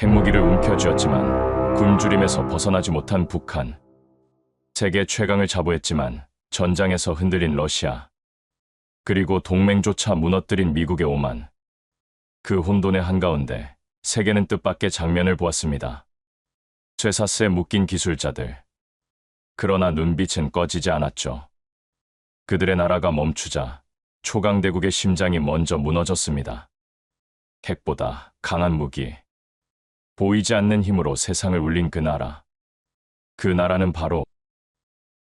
핵무기를 움켜쥐었지만 굶주림에서 벗어나지 못한 북한. 세계 최강을 자부했지만 전장에서 흔들린 러시아. 그리고 동맹조차 무너뜨린 미국의 오만. 그 혼돈의 한가운데 세계는 뜻밖의 장면을 보았습니다. 쇠사슬에 묶인 기술자들. 그러나 눈빛은 꺼지지 않았죠. 그들의 나라가 멈추자 초강대국의 심장이 먼저 무너졌습니다. 핵보다 강한 무기. 보이지 않는 힘으로 세상을 울린 그 나라. 그 나라는 바로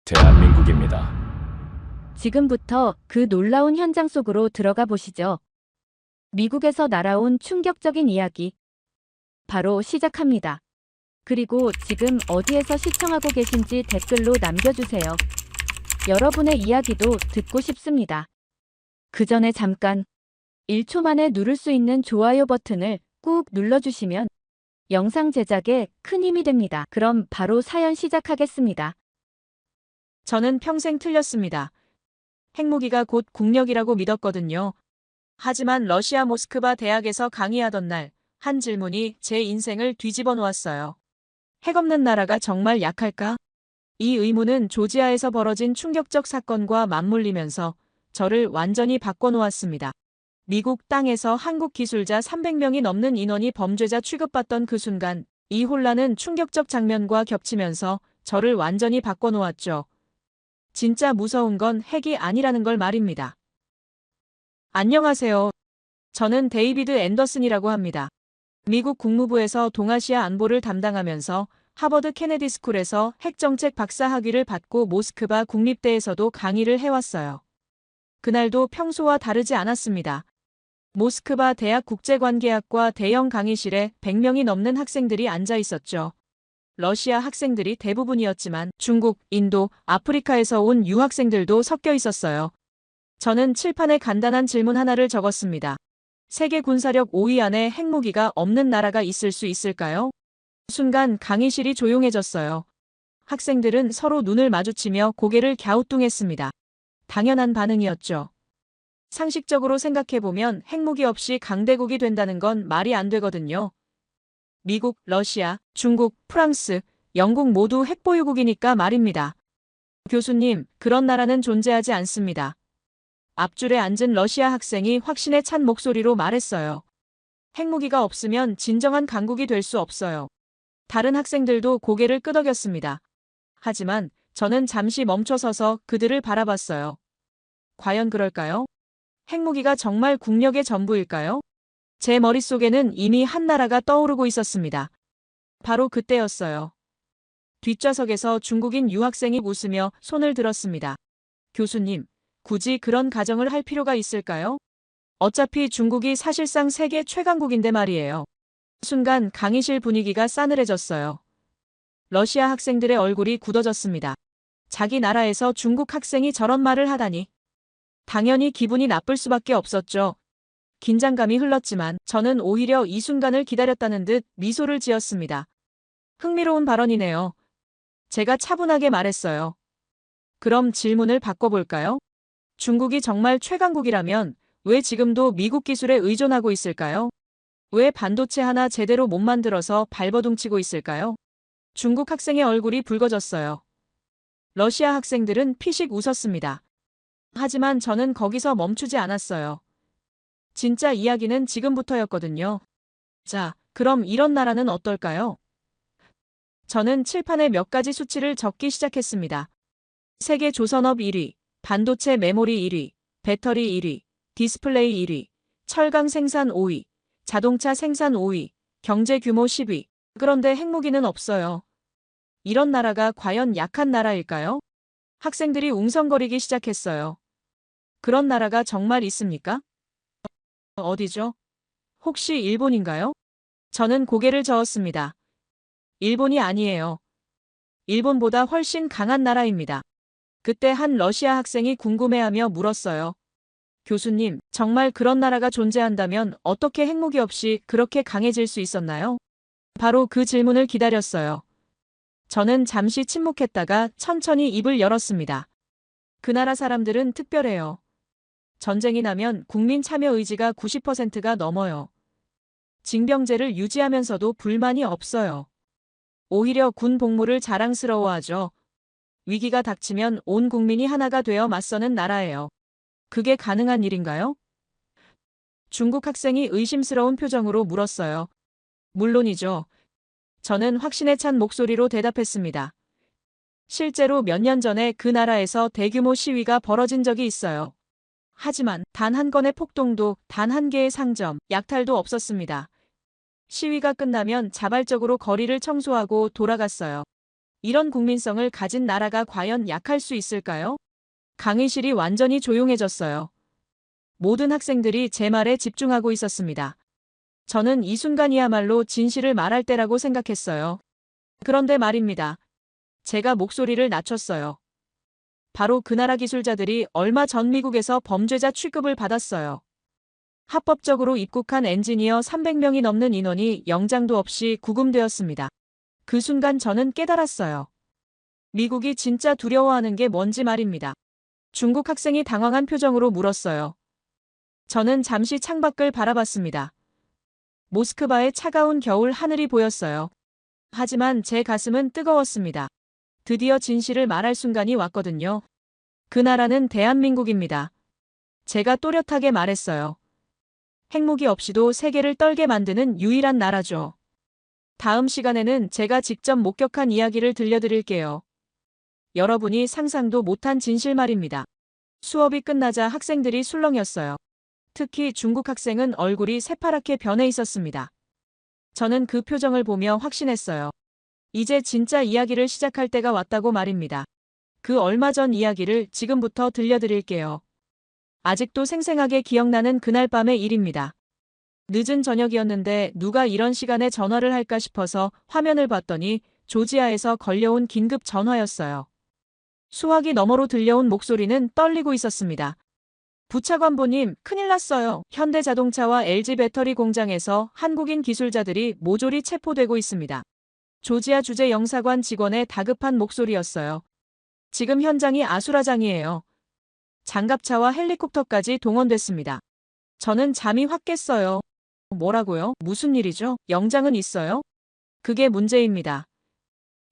대한민국입니다. 지금부터 그 놀라운 현장 속으로 들어가 보시죠. 미국에서 날아온 충격적인 이야기. 바로 시작합니다. 그리고 지금 어디에서 시청하고 계신지 댓글로 남겨주세요. 여러분의 이야기도 듣고 싶습니다. 그 전에 잠깐 1초 만에 누를 수 있는 좋아요 버튼을 꾹 눌러주시면 영상 제작에 큰 힘이 됩니다. 그럼 바로 사연 시작하겠습니다. 저는 평생 틀렸습니다. 핵무기가 곧 국력이라고 믿었거든요. 하지만 러시아 모스크바 대학에서 강의하던 날, 한 질문이 제 인생을 뒤집어 놓았어요. 핵 없는 나라가 정말 약할까? 이 의문은 조지아에서 벌어진 충격적 사건과 맞물리면서 저를 완전히 바꿔놓았습니다. 미국 땅에서 한국 기술자 300명이 넘는 인원이 범죄자 취급받던 그 순간, 이 혼란은 충격적 장면과 겹치면서 저를 완전히 바꿔놓았죠. 진짜 무서운 건 핵이 아니라는 걸 말입니다. 안녕하세요. 저는 데이비드 앤더슨이라고 합니다. 미국 국무부에서 동아시아 안보를 담당하면서 하버드 케네디 스쿨에서 핵정책 박사 학위를 받고 모스크바 국립대에서도 강의를 해왔어요. 그날도 평소와 다르지 않았습니다. 모스크바 대학 국제관계학과 대형 강의실에 100명이 넘는 학생들이 앉아 있었죠. 러시아 학생들이 대부분이었지만 중국, 인도, 아프리카에서 온 유학생들도 섞여 있었어요. 저는 칠판에 간단한 질문 하나를 적었습니다. 세계 군사력 5위 안에 핵무기가 없는 나라가 있을 수 있을까요? 순간 강의실이 조용해졌어요. 학생들은 서로 눈을 마주치며 고개를 갸우뚱했습니다. 당연한 반응이었죠. 상식적으로 생각해보면 핵무기 없이 강대국이 된다는 건 말이 안 되거든요. 미국, 러시아, 중국, 프랑스, 영국 모두 핵보유국이니까 말입니다. 교수님, 그런 나라는 존재하지 않습니다. 앞줄에 앉은 러시아 학생이 확신에 찬 목소리로 말했어요. 핵무기가 없으면 진정한 강국이 될 수 없어요. 다른 학생들도 고개를 끄덕였습니다. 하지만 저는 잠시 멈춰서서 그들을 바라봤어요. 과연 그럴까요? 핵무기가 정말 국력의 전부일까요? 제 머릿속에는 이미 한 나라가 떠오르고 있었습니다. 바로 그때였어요. 뒷좌석에서 중국인 유학생이 웃으며 손을 들었습니다. 교수님, 굳이 그런 가정을 할 필요가 있을까요? 어차피 중국이 사실상 세계 최강국인데 말이에요. 순간 강의실 분위기가 싸늘해졌어요. 러시아 학생들의 얼굴이 굳어졌습니다. 자기 나라에서 중국 학생이 저런 말을 하다니. 당연히 기분이 나쁠 수밖에 없었죠. 긴장감이 흘렀지만 저는 오히려 이 순간을 기다렸다는 듯 미소를 지었습니다. 흥미로운 발언이네요. 제가 차분하게 말했어요. 그럼 질문을 바꿔볼까요? 중국이 정말 최강국이라면 왜 지금도 미국 기술에 의존하고 있을까요? 왜 반도체 하나 제대로 못 만들어서 발버둥치고 있을까요? 중국 학생의 얼굴이 붉어졌어요. 러시아 학생들은 피식 웃었습니다. 하지만 저는 거기서 멈추지 않았어요. 진짜 이야기는 지금부터였거든요. 자, 그럼 이런 나라는 어떨까요? 저는 칠판에 몇 가지 수치를 적기 시작했습니다. 세계 조선업 1위, 반도체 메모리 1위, 배터리 1위, 디스플레이 1위, 철강 생산 5위, 자동차 생산 5위, 경제 규모 10위. 그런데 핵무기는 없어요. 이런 나라가 과연 약한 나라일까요? 학생들이 웅성거리기 시작했어요. 그런 나라가 정말 있습니까? 어디죠? 혹시 일본인가요? 저는 고개를 저었습니다. 일본이 아니에요. 일본보다 훨씬 강한 나라입니다. 그때 한 러시아 학생이 궁금해하며 물었어요. 교수님, 정말 그런 나라가 존재한다면 어떻게 핵무기 없이 그렇게 강해질 수 있었나요? 바로 그 질문을 기다렸어요. 저는 잠시 침묵했다가 천천히 입을 열었습니다. 그 나라 사람들은 특별해요. 전쟁이 나면 국민 참여 의지가 90%가 넘어요. 징병제를 유지하면서도 불만이 없어요. 오히려 군 복무를 자랑스러워하죠. 위기가 닥치면 온 국민이 하나가 되어 맞서는 나라예요. 그게 가능한 일인가요? 중국 학생이 의심스러운 표정으로 물었어요. 물론이죠. 저는 확신에 찬 목소리로 대답했습니다. 실제로 몇 년 전에 그 나라에서 대규모 시위가 벌어진 적이 있어요. 하지만 단 한 건의 폭동도, 단 한 개의 상점, 약탈도 없었습니다. 시위가 끝나면 자발적으로 거리를 청소하고 돌아갔어요. 이런 국민성을 가진 나라가 과연 약할 수 있을까요? 강의실이 완전히 조용해졌어요. 모든 학생들이 제 말에 집중하고 있었습니다. 저는 이 순간이야말로 진실을 말할 때라고 생각했어요. 그런데 말입니다. 제가 목소리를 낮췄어요. 바로 그 나라 기술자들이 얼마 전 미국에서 범죄자 취급을 받았어요. 합법적으로 입국한 엔지니어 300명이 넘는 인원이 영장도 없이 구금되었습니다. 그 순간 저는 깨달았어요. 미국이 진짜 두려워하는 게 뭔지 말입니다. 중국 학생이 당황한 표정으로 물었어요. 저는 잠시 창밖을 바라봤습니다. 모스크바의 차가운 겨울 하늘이 보였어요. 하지만 제 가슴은 뜨거웠습니다. 드디어 진실을 말할 순간이 왔거든요. 그 나라는 대한민국입니다. 제가 또렷하게 말했어요. 핵무기 없이도 세계를 떨게 만드는 유일한 나라죠. 다음 시간에는 제가 직접 목격한 이야기를 들려드릴게요. 여러분이 상상도 못한 진실 말입니다. 수업이 끝나자 학생들이 술렁였어요. 특히 중국 학생은 얼굴이 새파랗게 변해 있었습니다. 저는 그 표정을 보며 확신했어요. 이제 진짜 이야기를 시작할 때가 왔다고 말입니다. 그 얼마 전 이야기를 지금부터 들려드릴게요. 아직도 생생하게 기억나는 그날 밤의 일입니다. 늦은 저녁이었는데 누가 이런 시간에 전화를 할까 싶어서 화면을 봤더니 조지아에서 걸려온 긴급 전화였어요. 수화기 너머로 들려온 목소리는 떨리고 있었습니다. 부차관보님, 큰일 났어요. 현대자동차와 LG 배터리 공장에서 한국인 기술자들이 모조리 체포되고 있습니다. 조지아 주재 영사관 직원의 다급한 목소리였어요. 지금 현장이 아수라장이에요. 장갑차와 헬리콥터까지 동원됐습니다. 저는 잠이 확 깼어요. 뭐라고요? 무슨 일이죠? 영장은 있어요? 그게 문제입니다.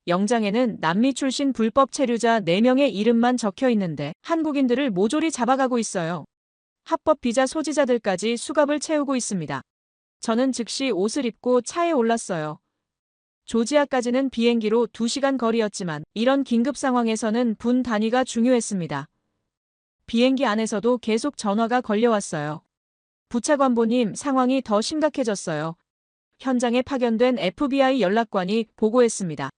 영장에는 남미 출신 불법 체류자 4명의 이름만 적혀 있는데 한국인들을 모조리 잡아가고 있어요. 합법 비자 소지자들까지 수갑을 채우고 있습니다. 저는 즉시 옷을 입고 차에 올랐어요. 조지아까지는 비행기로 2시간 거리였지만 이런 긴급 상황에서는 분 단위가 중요했습니다. 비행기 안에서도 계속 전화가 걸려왔어요. 부차관보님, 상황이 더 심각해졌어요. 현장에 파견된 FBI 연락관이 보고했습니다.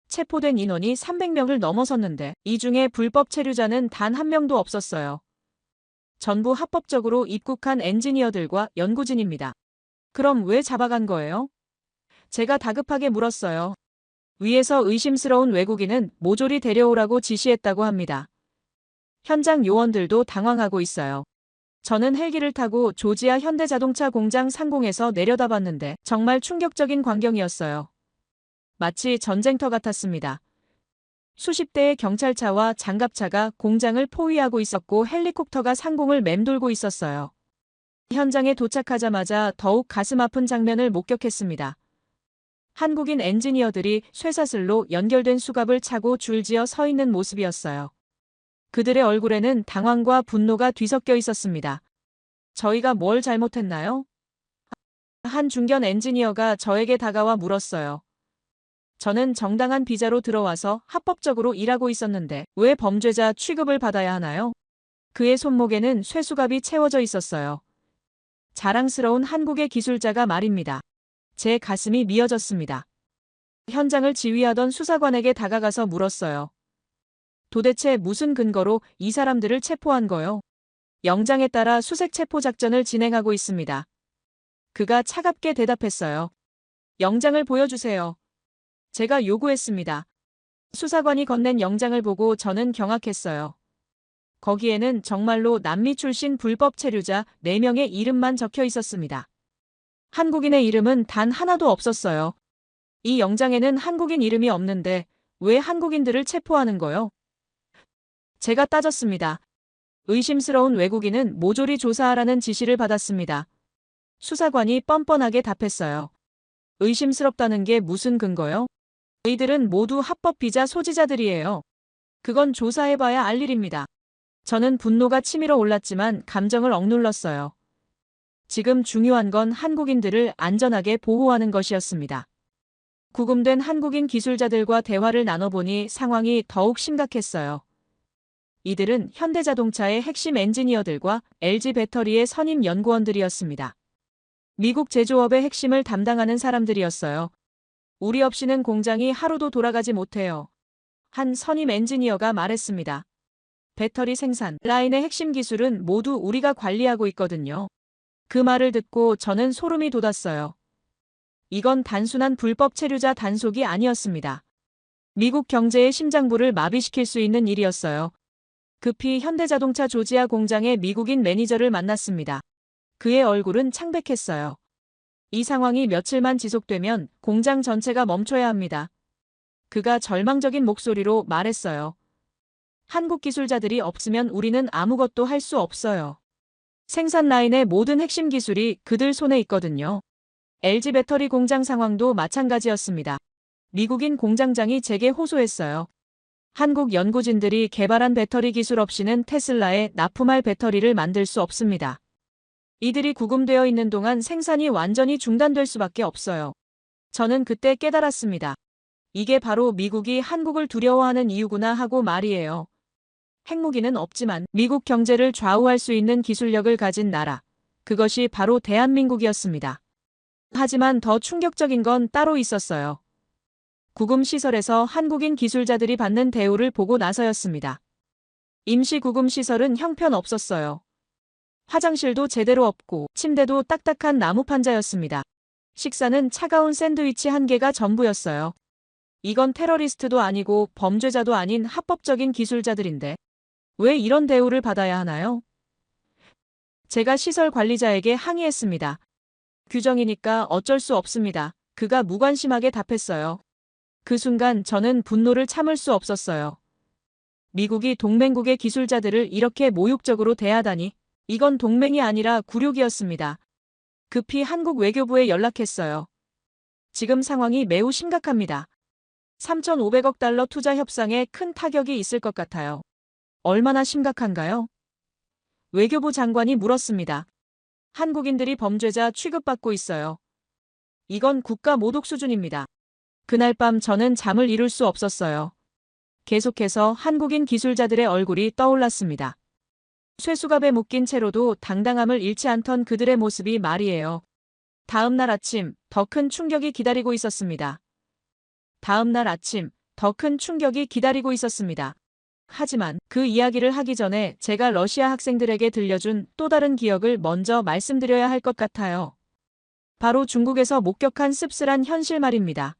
체포된 인원이 300명을 넘어섰는데 이 중에 불법 체류자는 단 한 명도 없었어요. 전부 합법적으로 입국한 엔지니어들과 연구진입니다. 그럼 왜 잡아간 거예요? 제가 다급하게 물었어요. 위에서 의심스러운 외국인은 모조리 데려오라고 지시했다고 합니다. 현장 요원들도 당황하고 있어요. 저는 헬기를 타고 조지아 현대자동차 공장 상공에서 내려다봤는데 정말 충격적인 광경이었어요. 마치 전쟁터 같았습니다. 수십 대의 경찰차와 장갑차가 공장을 포위하고 있었고 헬리콥터가 상공을 맴돌고 있었어요. 현장에 도착하자마자 더욱 가슴 아픈 장면을 목격했습니다. 한국인 엔지니어들이 쇠사슬로 연결된 수갑을 차고 줄지어 서 있는 모습이었어요. 그들의 얼굴에는 당황과 분노가 뒤섞여 있었습니다. 저희가 뭘 잘못했나요? 한 중견 엔지니어가 저에게 다가와 물었어요. 저는 정당한 비자로 들어와서 합법적으로 일하고 있었는데 왜 범죄자 취급을 받아야 하나요? 그의 손목에는 쇠수갑이 채워져 있었어요. 자랑스러운 한국의 기술자가 말입니다. 제 가슴이 미어졌습니다. 현장을 지휘하던 수사관에게 다가가서 물었어요. 도대체 무슨 근거로 이 사람들을 체포한 거요? 영장에 따라 수색 체포 작전을 진행하고 있습니다. 그가 차갑게 대답했어요. 영장을 보여주세요. 제가 요구했습니다. 수사관이 건넨 영장을 보고 저는 경악했어요. 거기에는 정말로 남미 출신 불법 체류자 4명의 이름만 적혀 있었습니다. 한국인의 이름은 단 하나도 없었어요. 이 영장에는 한국인 이름이 없는데 왜 한국인들을 체포하는 거요? 제가 따졌습니다. 의심스러운 외국인은 모조리 조사하라는 지시를 받았습니다. 수사관이 뻔뻔하게 답했어요. 의심스럽다는 게 무슨 근거요? 이들은 모두 합법 비자 소지자들이에요. 그건 조사해봐야 알 일입니다. 저는 분노가 치밀어 올랐지만 감정을 억눌렀어요. 지금 중요한 건 한국인들을 안전하게 보호하는 것이었습니다. 구금된 한국인 기술자들과 대화를 나눠보니 상황이 더욱 심각했어요. 이들은 현대자동차의 핵심 엔지니어들과 LG 배터리의 선임 연구원들이었습니다. 미국 제조업의 핵심을 담당하는 사람들이었어요. 우리 없이는 공장이 하루도 돌아가지 못해요. 한 선임 엔지니어가 말했습니다. 배터리 생산 라인의 핵심 기술은 모두 우리가 관리하고 있거든요. 그 말을 듣고 저는 소름이 돋았어요. 이건 단순한 불법 체류자 단속이 아니었습니다. 미국 경제의 심장부를 마비시킬 수 있는 일이었어요. 급히 현대자동차 조지아 공장의 미국인 매니저를 만났습니다. 그의 얼굴은 창백했어요. 이 상황이 며칠만 지속되면 공장 전체가 멈춰야 합니다. 그가 절망적인 목소리로 말했어요. 한국 기술자들이 없으면 우리는 아무것도 할 수 없어요. 생산 라인의 모든 핵심 기술이 그들 손에 있거든요. LG 배터리 공장 상황도 마찬가지였습니다. 미국인 공장장이 제게 호소했어요. 한국 연구진들이 개발한 배터리 기술 없이는 테슬라에 납품할 배터리를 만들 수 없습니다. 이들이 구금되어 있는 동안 생산이 완전히 중단될 수밖에 없어요. 저는 그때 깨달았습니다. 이게 바로 미국이 한국을 두려워하는 이유구나 하고 말이에요. 핵무기는 없지만 미국 경제를 좌우할 수 있는 기술력을 가진 나라. 그것이 바로 대한민국이었습니다. 하지만 더 충격적인 건 따로 있었어요. 구금 시설에서 한국인 기술자들이 받는 대우를 보고 나서였습니다. 임시 구금 시설은 형편없었어요. 화장실도 제대로 없고 침대도 딱딱한 나무 판자였습니다. 식사는 차가운 샌드위치 한 개가 전부였어요. 이건 테러리스트도 아니고 범죄자도 아닌 합법적인 기술자들인데 왜 이런 대우를 받아야 하나요? 제가 시설 관리자에게 항의했습니다. 규정이니까 어쩔 수 없습니다. 그가 무관심하게 답했어요. 그 순간 저는 분노를 참을 수 없었어요. 미국이 동맹국의 기술자들을 이렇게 모욕적으로 대하다니, 이건 동맹이 아니라 굴욕이었습니다. 급히 한국 외교부에 연락했어요. 지금 상황이 매우 심각합니다. 3,500억 달러 투자 협상에 큰 타격이 있을 것 같아요. 얼마나 심각한가요? 외교부 장관이 물었습니다. 한국인들이 범죄자 취급받고 있어요. 이건 국가 모독 수준입니다. 그날 밤 저는 잠을 이룰 수 없었어요. 계속해서 한국인 기술자들의 얼굴이 떠올랐습니다. 쇠수갑에 묶인 채로도 당당함을 잃지 않던 그들의 모습이 말이에요. 다음 날 아침, 더 큰 충격이 기다리고 있었습니다. 하지만 그 이야기를 하기 전에 제가 러시아 학생들에게 들려준 또 다른 기억을 먼저 말씀드려야 할 것 같아요. 바로 중국에서 목격한 씁쓸한 현실 말입니다.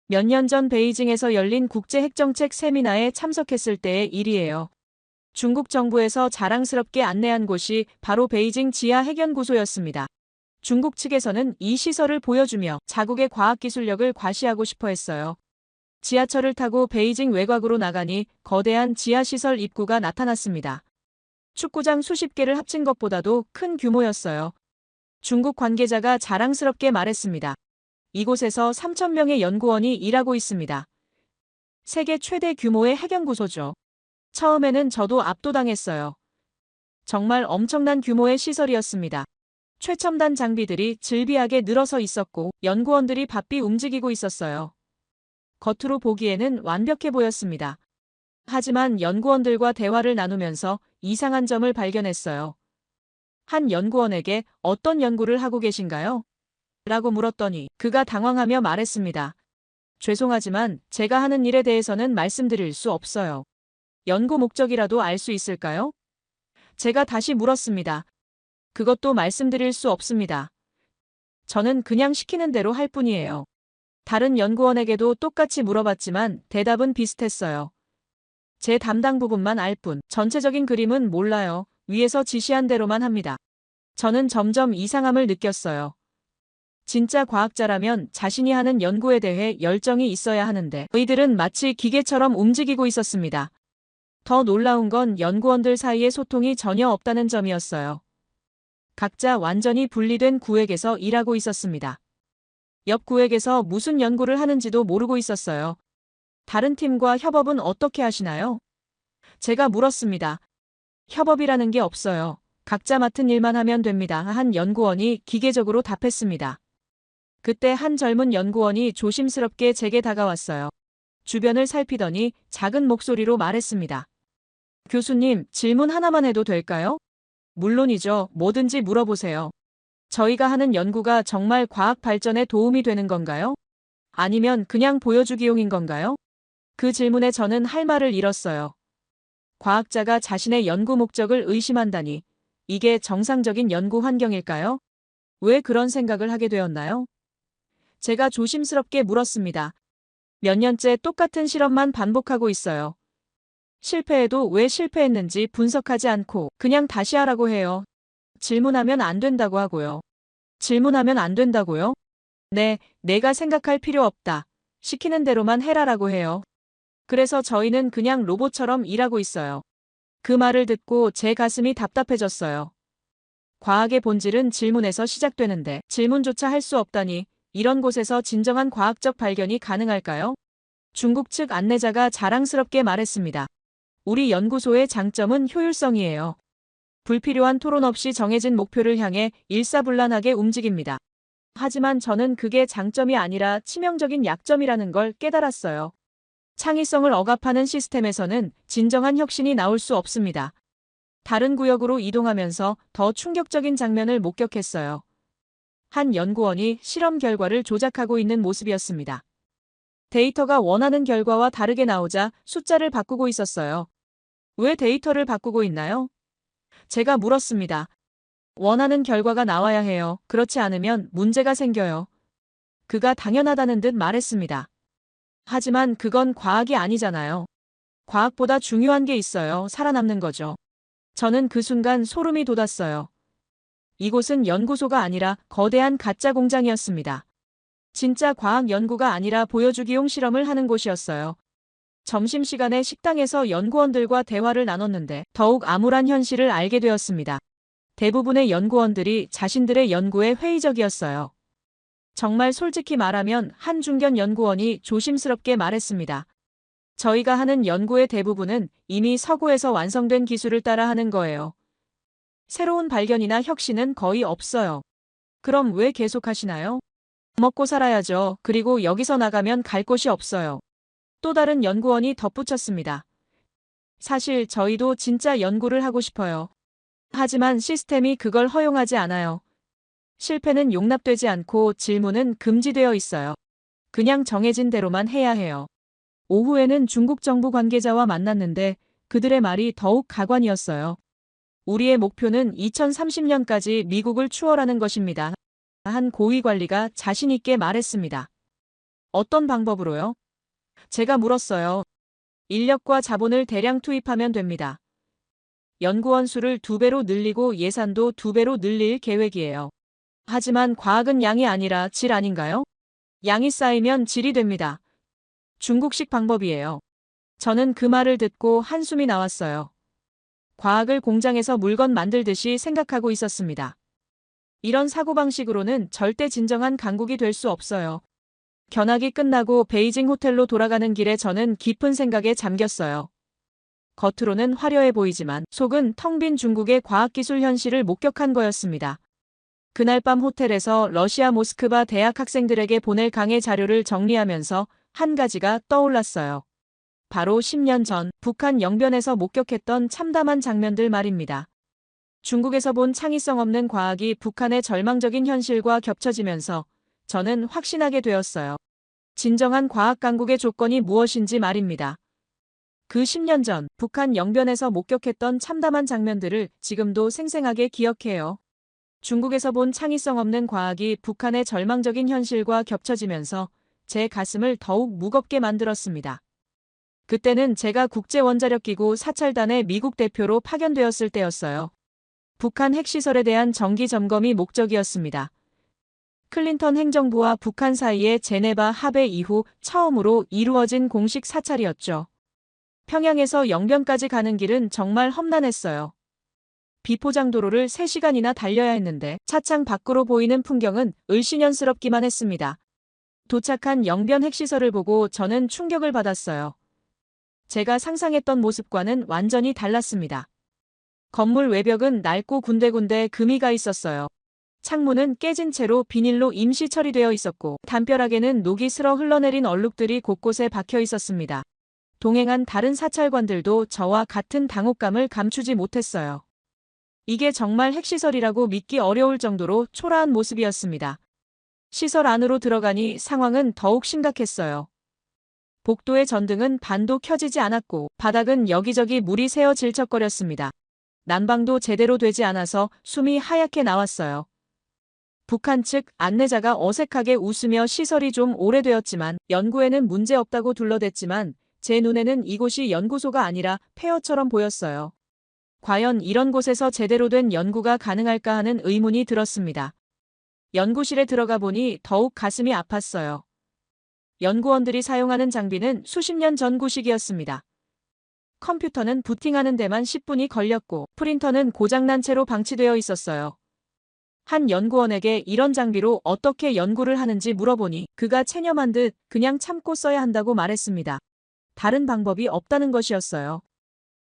몇 년 전 베이징에서 열린 국제 핵정책 세미나에 참석했을 때의 일이에요. 중국 정부에서 자랑스럽게 안내한 곳이 바로 베이징 지하 핵연구소였습니다. 중국 측에서는 이 시설을 보여주며 자국의 과학기술력을 과시하고 싶어 했어요. 지하철을 타고 베이징 외곽으로 나가니 거대한 지하시설 입구가 나타났습니다. 축구장 수십 개를 합친 것보다도 큰 규모였어요. 중국 관계자가 자랑스럽게 말했습니다. 이곳에서 3,000명의 연구원이 일하고 있습니다. 세계 최대 규모의 핵연구소죠. 처음에는 저도 압도당했어요. 정말 엄청난 규모의 시설이었습니다. 최첨단 장비들이 즐비하게 늘어서 있었고 연구원들이 바삐 움직이고 있었어요. 겉으로 보기에는 완벽해 보였습니다. 하지만 연구원들과 대화를 나누면서 이상한 점을 발견했어요. 한 연구원에게 어떤 연구를 하고 계신가요? 라고 물었더니 그가 당황하며 말했습니다. 죄송하지만 제가 하는 일에 대해서는 말씀드릴 수 없어요. 연구 목적이라도 알 수 있을까요? 제가 다시 물었습니다. 그것도 말씀드릴 수 없습니다. 저는 그냥 시키는 대로 할 뿐이에요. 다른 연구원에게도 똑같이 물어봤지만 대답은 비슷했어요. 제 담당 부분만 알 뿐, 전체적인 그림은 몰라요. 위에서 지시한 대로만 합니다. 저는 점점 이상함을 느꼈어요. 진짜 과학자라면 자신이 하는 연구에 대해 열정이 있어야 하는데 이들은 마치 기계처럼 움직이고 있었습니다. 더 놀라운 건 연구원들 사이에 소통이 전혀 없다는 점이었어요. 각자 완전히 분리된 구획에서 일하고 있었습니다. 옆 구획에서 무슨 연구를 하는지도 모르고 있었어요. 다른 팀과 협업은 어떻게 하시나요? 제가 물었습니다. 협업이라는 게 없어요. 각자 맡은 일만 하면 됩니다. 한 연구원이 기계적으로 답했습니다. 그때 한 젊은 연구원이 조심스럽게 제게 다가왔어요. 주변을 살피더니 작은 목소리로 말했습니다. 교수님, 질문 하나만 해도 될까요? 물론이죠. 뭐든지 물어보세요. 저희가 하는 연구가 정말 과학 발전에 도움이 되는 건가요? 아니면 그냥 보여주기용인 건가요? 그 질문에 저는 할 말을 잃었어요. 과학자가 자신의 연구 목적을 의심한다니, 이게 정상적인 연구 환경일까요? 왜 그런 생각을 하게 되었나요? 제가 조심스럽게 물었습니다. 몇 년째 똑같은 실험만 반복하고 있어요. 실패해도 왜 실패했는지 분석하지 않고 그냥 다시 하라고 해요. 질문하면 안 된다고 하고요. 질문하면 안 된다고요? 네, 내가 생각할 필요 없다. 시키는 대로만 해라라고 해요. 그래서 저희는 그냥 로봇처럼 일하고 있어요. 그 말을 듣고 제 가슴이 답답해졌어요. 과학의 본질은 질문에서 시작되는데 질문조차 할 수 없다니, 이런 곳에서 진정한 과학적 발견이 가능할까요? 중국 측 안내자가 자랑스럽게 말했습니다. 우리 연구소의 장점은 효율성이에요. 불필요한 토론 없이 정해진 목표를 향해 일사불란하게 움직입니다. 하지만 저는 그게 장점이 아니라 치명적인 약점이라는 걸 깨달았어요. 창의성을 억압하는 시스템에서는 진정한 혁신이 나올 수 없습니다. 다른 구역으로 이동하면서 더 충격적인 장면을 목격했어요. 한 연구원이 실험 결과를 조작하고 있는 모습이었습니다. 데이터가 원하는 결과와 다르게 나오자 숫자를 바꾸고 있었어요. 왜 데이터를 바꾸고 있나요? 제가 물었습니다. 원하는 결과가 나와야 해요. 그렇지 않으면 문제가 생겨요. 그가 당연하다는 듯 말했습니다. 하지만 그건 과학이 아니잖아요. 과학보다 중요한 게 있어요. 살아남는 거죠. 저는 그 순간 소름이 돋았어요. 이곳은 연구소가 아니라 거대한 가짜 공장이었습니다. 진짜 과학 연구가 아니라 보여주기용 실험을 하는 곳이었어요. 점심시간에 식당에서 연구원들과 대화를 나눴는데 더욱 암울한 현실을 알게 되었습니다. 대부분의 연구원들이 자신들의 연구에 회의적이었어요. 정말 솔직히 말하면 한 중견 연구원이 조심스럽게 말했습니다. 저희가 하는 연구의 대부분은 이미 서구에서 완성된 기술을 따라 하는 거예요. 새로운 발견이나 혁신은 거의 없어요. 그럼 왜 계속 하시나요? 먹고 살아야죠. 그리고 여기서 나가면 갈 곳이 없어요. 또 다른 연구원이 덧붙였습니다. 사실 저희도 진짜 연구를 하고 싶어요. 하지만 시스템이 그걸 허용하지 않아요. 실패는 용납되지 않고 질문은 금지되어 있어요. 그냥 정해진 대로만 해야 해요. 오후에는 중국 정부 관계자와 만났는데 그들의 말이 더욱 가관이었어요. 우리의 목표는 2030년까지 미국을 추월하는 것입니다. 한 고위 관리가 자신 있게 말했습니다. 어떤 방법으로요? 제가 물었어요. 인력과 자본을 대량 투입하면 됩니다. 연구원 수를 2배로 늘리고 예산도 2배로 늘릴 계획이에요. 하지만 과학은 양이 아니라 질 아닌가요? 양이 쌓이면 질이 됩니다. 중국식 방법이에요. 저는 그 말을 듣고 한숨이 나왔어요. 과학을 공장에서 물건 만들듯이 생각하고 있었습니다. 이런 사고방식으로는 절대 진정한 강국이 될 수 없어요. 견학이 끝나고 베이징 호텔로 돌아가는 길에 저는 깊은 생각에 잠겼어요. 겉으로는 화려해 보이지만 속은 텅 빈 중국의 과학기술 현실을 목격한 거였습니다. 그날 밤 호텔에서 러시아 모스크바 대학 학생들에게 보낼 강의 자료를 정리하면서 한 가지가 떠올랐어요. 바로 10년 전 북한 영변에서 목격했던 참담한 장면들 말입니다. 중국에서 본 창의성 없는 과학이 북한의 절망적인 현실과 겹쳐지면서 저는 확신하게 되었어요. 진정한 과학 강국의 조건이 무엇인지 말입니다. 그 10년 전 북한 영변에서 목격했던 참담한 장면들을 지금도 생생하게 기억해요. 중국에서 본 창의성 없는 과학이 북한의 절망적인 현실과 겹쳐지면서 제 가슴을 더욱 무겁게 만들었습니다. 그때는 제가 국제원자력기구 사찰단의 미국 대표로 파견되었을 때였어요. 북한 핵시설에 대한 정기 점검이 목적이었습니다. 클린턴 행정부와 북한 사이의 제네바 합의 이후 처음으로 이루어진 공식 사찰이었죠. 평양에서 영변까지 가는 길은 정말 험난했어요. 비포장도로를 3시간이나 달려야 했는데 차창 밖으로 보이는 풍경은 을씨년스럽기만 했습니다. 도착한 영변 핵시설을 보고 저는 충격을 받았어요. 제가 상상했던 모습과는 완전히 달랐습니다. 건물 외벽은 낡고 군데군데 금이 가 있었어요. 창문은 깨진 채로 비닐로 임시 처리되어 있었고 담벼락에는 녹이 슬어 흘러내린 얼룩들이 곳곳에 박혀 있었습니다. 동행한 다른 사찰관들도 저와 같은 당혹감을 감추지 못했어요. 이게 정말 핵시설이라고 믿기 어려울 정도로 초라한 모습이었습니다. 시설 안으로 들어가니 상황은 더욱 심각했어요. 복도의 전등은 반도 켜지지 않았고 바닥은 여기저기 물이 새어 질척거렸습니다. 난방도 제대로 되지 않아서 숨이 하얗게 나왔어요. 북한 측 안내자가 어색하게 웃으며 시설이 좀 오래되었지만 연구에는 문제없다고 둘러댔지만 제 눈에는 이곳이 연구소가 아니라 폐허처럼 보였어요. 과연 이런 곳에서 제대로 된 연구가 가능할까 하는 의문이 들었습니다. 연구실에 들어가 보니 더욱 가슴이 아팠어요. 연구원들이 사용하는 장비는 수십 년 전 구식이었습니다. 컴퓨터는 부팅하는 데만 10분이 걸렸고 프린터는 고장난 채로 방치되어 있었어요. 한 연구원에게 이런 장비로 어떻게 연구를 하는지 물어보니 그가 체념한 듯 그냥 참고 써야 한다고 말했습니다. 다른 방법이 없다는 것이었어요.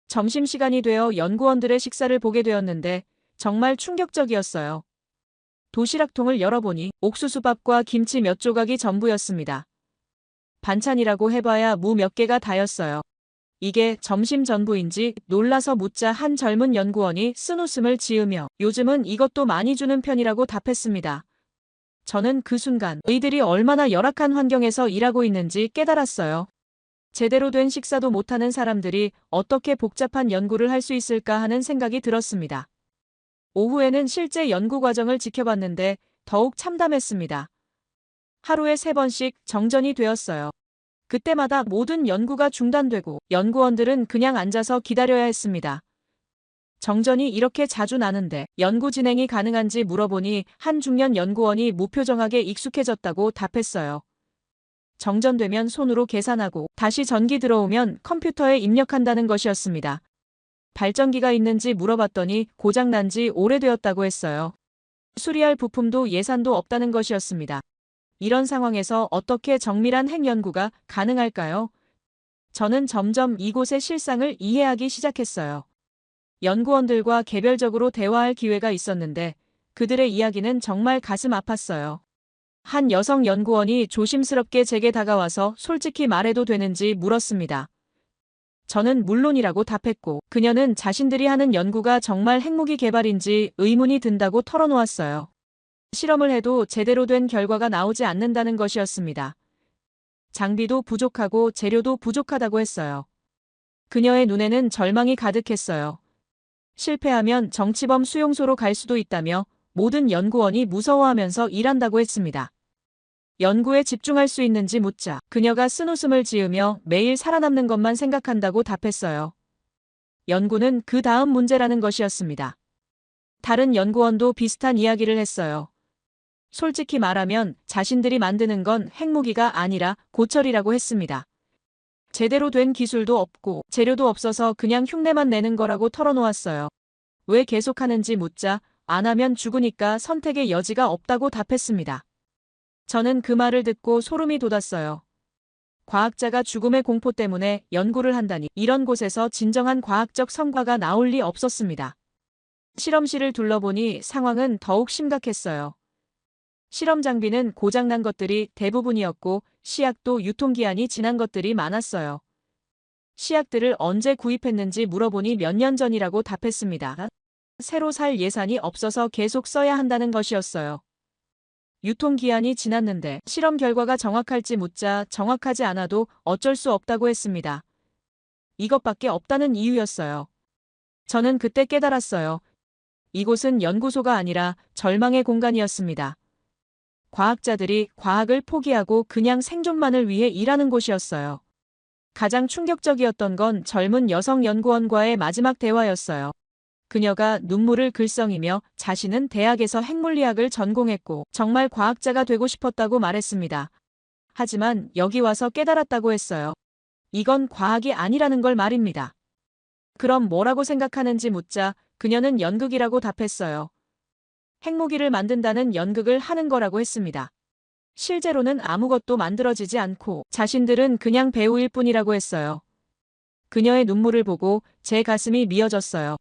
점심시간이 되어 연구원들의 식사를 보게 되었는데 정말 충격적이었어요. 도시락통을 열어보니 옥수수밥과 김치 몇 조각이 전부였습니다. 반찬이라고 해봐야 무 몇 개가 다였어요. 이게 점심 전부인지 놀라서 묻자 한 젊은 연구원이 쓴웃음을 지으며 요즘은 이것도 많이 주는 편이라고 답했습니다. 저는 그 순간 의들이 얼마나 열악한 환경에서 일하고 있는지 깨달았어요. 제대로 된 식사도 못하는 사람들이 어떻게 복잡한 연구를 할 수 있을까 하는 생각이 들었습니다. 오후에는 실제 연구 과정을 지켜봤는데 더욱 참담했습니다. 하루에 3번씩 정전이 되었어요. 그때마다 모든 연구가 중단되고 연구원들은 그냥 앉아서 기다려야 했습니다. 정전이 이렇게 자주 나는데 연구 진행이 가능한지 물어보니 한 중년 연구원이 무표정하게 익숙해졌다고 답했어요. 정전되면 손으로 계산하고 다시 전기 들어오면 컴퓨터에 입력한다는 것이었습니다. 발전기가 있는지 물어봤더니 고장난 지 오래되었다고 했어요. 수리할 부품도 예산도 없다는 것이었습니다. 이런 상황에서 어떻게 정밀한 핵연구가 가능할까요? 저는 점점 이곳의 실상을 이해하기 시작했어요. 연구원들과 개별적으로 대화할 기회가 있었는데 그들의 이야기는 정말 가슴 아팠어요. 한 여성 연구원이 조심스럽게 제게 다가와서 솔직히 말해도 되는지 물었습니다. 저는 물론이라고 답했고 그녀는 자신들이 하는 연구가 정말 핵무기 개발인지 의문이 든다고 털어놓았어요. 실험을 해도 제대로 된 결과가 나오지 않는다는 것이었습니다. 장비도 부족하고 재료도 부족하다고 했어요. 그녀의 눈에는 절망이 가득했어요. 실패하면 정치범 수용소로 갈 수도 있다며 모든 연구원이 무서워하면서 일한다고 했습니다. 연구에 집중할 수 있는지 묻자 그녀가 쓴웃음을 지으며 매일 살아남는 것만 생각한다고 답했어요. 연구는 그 다음 문제라는 것이었습니다. 다른 연구원도 비슷한 이야기를 했어요. 솔직히 말하면 자신들이 만드는 건 핵무기가 아니라 고철이라고 했습니다. 제대로 된 기술도 없고 재료도 없어서 그냥 흉내만 내는 거라고 털어놓았어요. 왜 계속하는지 묻자 안 하면 죽으니까 선택의 여지가 없다고 답했습니다. 저는 그 말을 듣고 소름이 돋았어요. 과학자가 죽음의 공포 때문에 연구를 한다니 이런 곳에서 진정한 과학적 성과가 나올 리 없었습니다. 실험실을 둘러보니 상황은 더욱 심각했어요. 실험 장비는 고장난 것들이 대부분이었고 시약도 유통기한이 지난 것들이 많았어요. 시약들을 언제 구입했는지 물어보니 몇 년 전이라고 답했습니다. 새로 살 예산이 없어서 계속 써야 한다는 것이었어요. 유통기한이 지났는데 실험 결과가 정확할지 묻자 정확하지 않아도 어쩔 수 없다고 했습니다. 이것밖에 없다는 이유였어요. 저는 그때 깨달았어요. 이곳은 연구소가 아니라 절망의 공간이었습니다. 과학자들이 과학을 포기하고 그냥 생존만을 위해 일하는 곳이었어요. 가장 충격적이었던 건 젊은 여성 연구원과의 마지막 대화였어요. 그녀가 눈물을 글썽이며 자신은 대학에서 핵물리학을 전공했고 정말 과학자가 되고 싶었다고 말했습니다. 하지만 여기 와서 깨달았다고 했어요. 이건 과학이 아니라는 걸 말입니다. 그럼 뭐라고 생각하는지 묻자 그녀는 연극이라고 답했어요. 핵무기를 만든다는 연극을 하는 거라고 했습니다. 실제로는 아무것도 만들어지지 않고 자신들은 그냥 배우일 뿐이라고 했어요. 그녀의 눈물을 보고 제 가슴이 미어졌어요.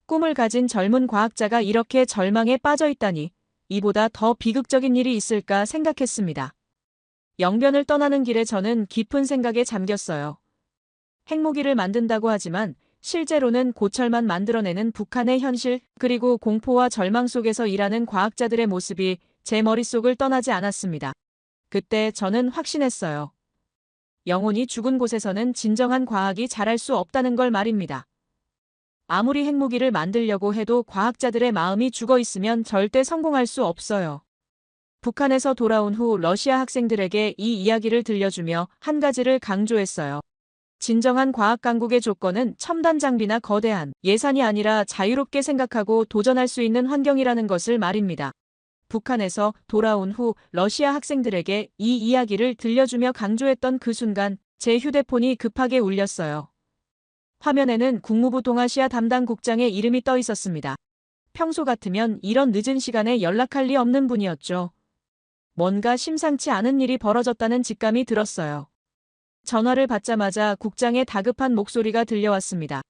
꿈을 가진 젊은 과학자가 이렇게 절망에 빠져 있다니 이보다 더 비극적인 일이 있을까 생각했습니다. 영변을 떠나는 길에 저는 깊은 생각에 잠겼어요. 핵무기를 만든다고 하지만 실제로는 고철만 만들어내는 북한의 현실, 그리고 공포와 절망 속에서 일하는 과학자들의 모습이 제 머릿속을 떠나지 않았습니다. 그때 저는 확신했어요. 영혼이 죽은 곳에서는 진정한 과학이 자랄 수 없다는 걸 말입니다. 아무리 핵무기를 만들려고 해도 과학자들의 마음이 죽어 있으면 절대 성공할 수 없어요. 북한에서 돌아온 후 러시아 학생들에게 이 이야기를 들려주며 한 가지를 강조했어요. 진정한 과학 강국의 조건은 첨단 장비나 거대한 예산이 아니라 자유롭게 생각하고 도전할 수 있는 환경이라는 것을 말입니다. 북한에서 돌아온 후 러시아 학생들에게 이 이야기를 들려주며 강조했던 그 순간 제 휴대폰이 급하게 울렸어요. 화면에는 국무부 동아시아 담당 국장의 이름이 떠 있었습니다. 평소 같으면 이런 늦은 시간에 연락할 리 없는 분이었죠. 뭔가 심상치 않은 일이 벌어졌다는 직감이 들었어요. 전화를 받자마자 국장의 다급한 목소리가 들려왔습니다.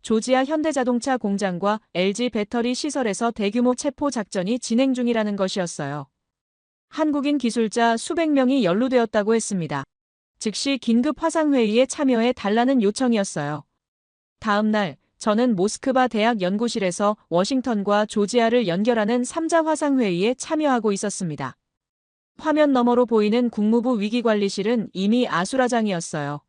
조지아 현대자동차 공장과 LG 배터리 시설에서 대규모 체포 작전이 진행 중이라는 것이었어요. 한국인 기술자 수백 명이 연루되었다고 했습니다. 즉시 긴급 화상회의에 참여해 달라는 요청이었어요. 다음 날 저는 모스크바 대학 연구실에서 워싱턴과 조지아를 연결하는 3자 화상회의에 참여하고 있었습니다. 화면 너머로 보이는 국무부 위기관리실은 이미 아수라장이었어요.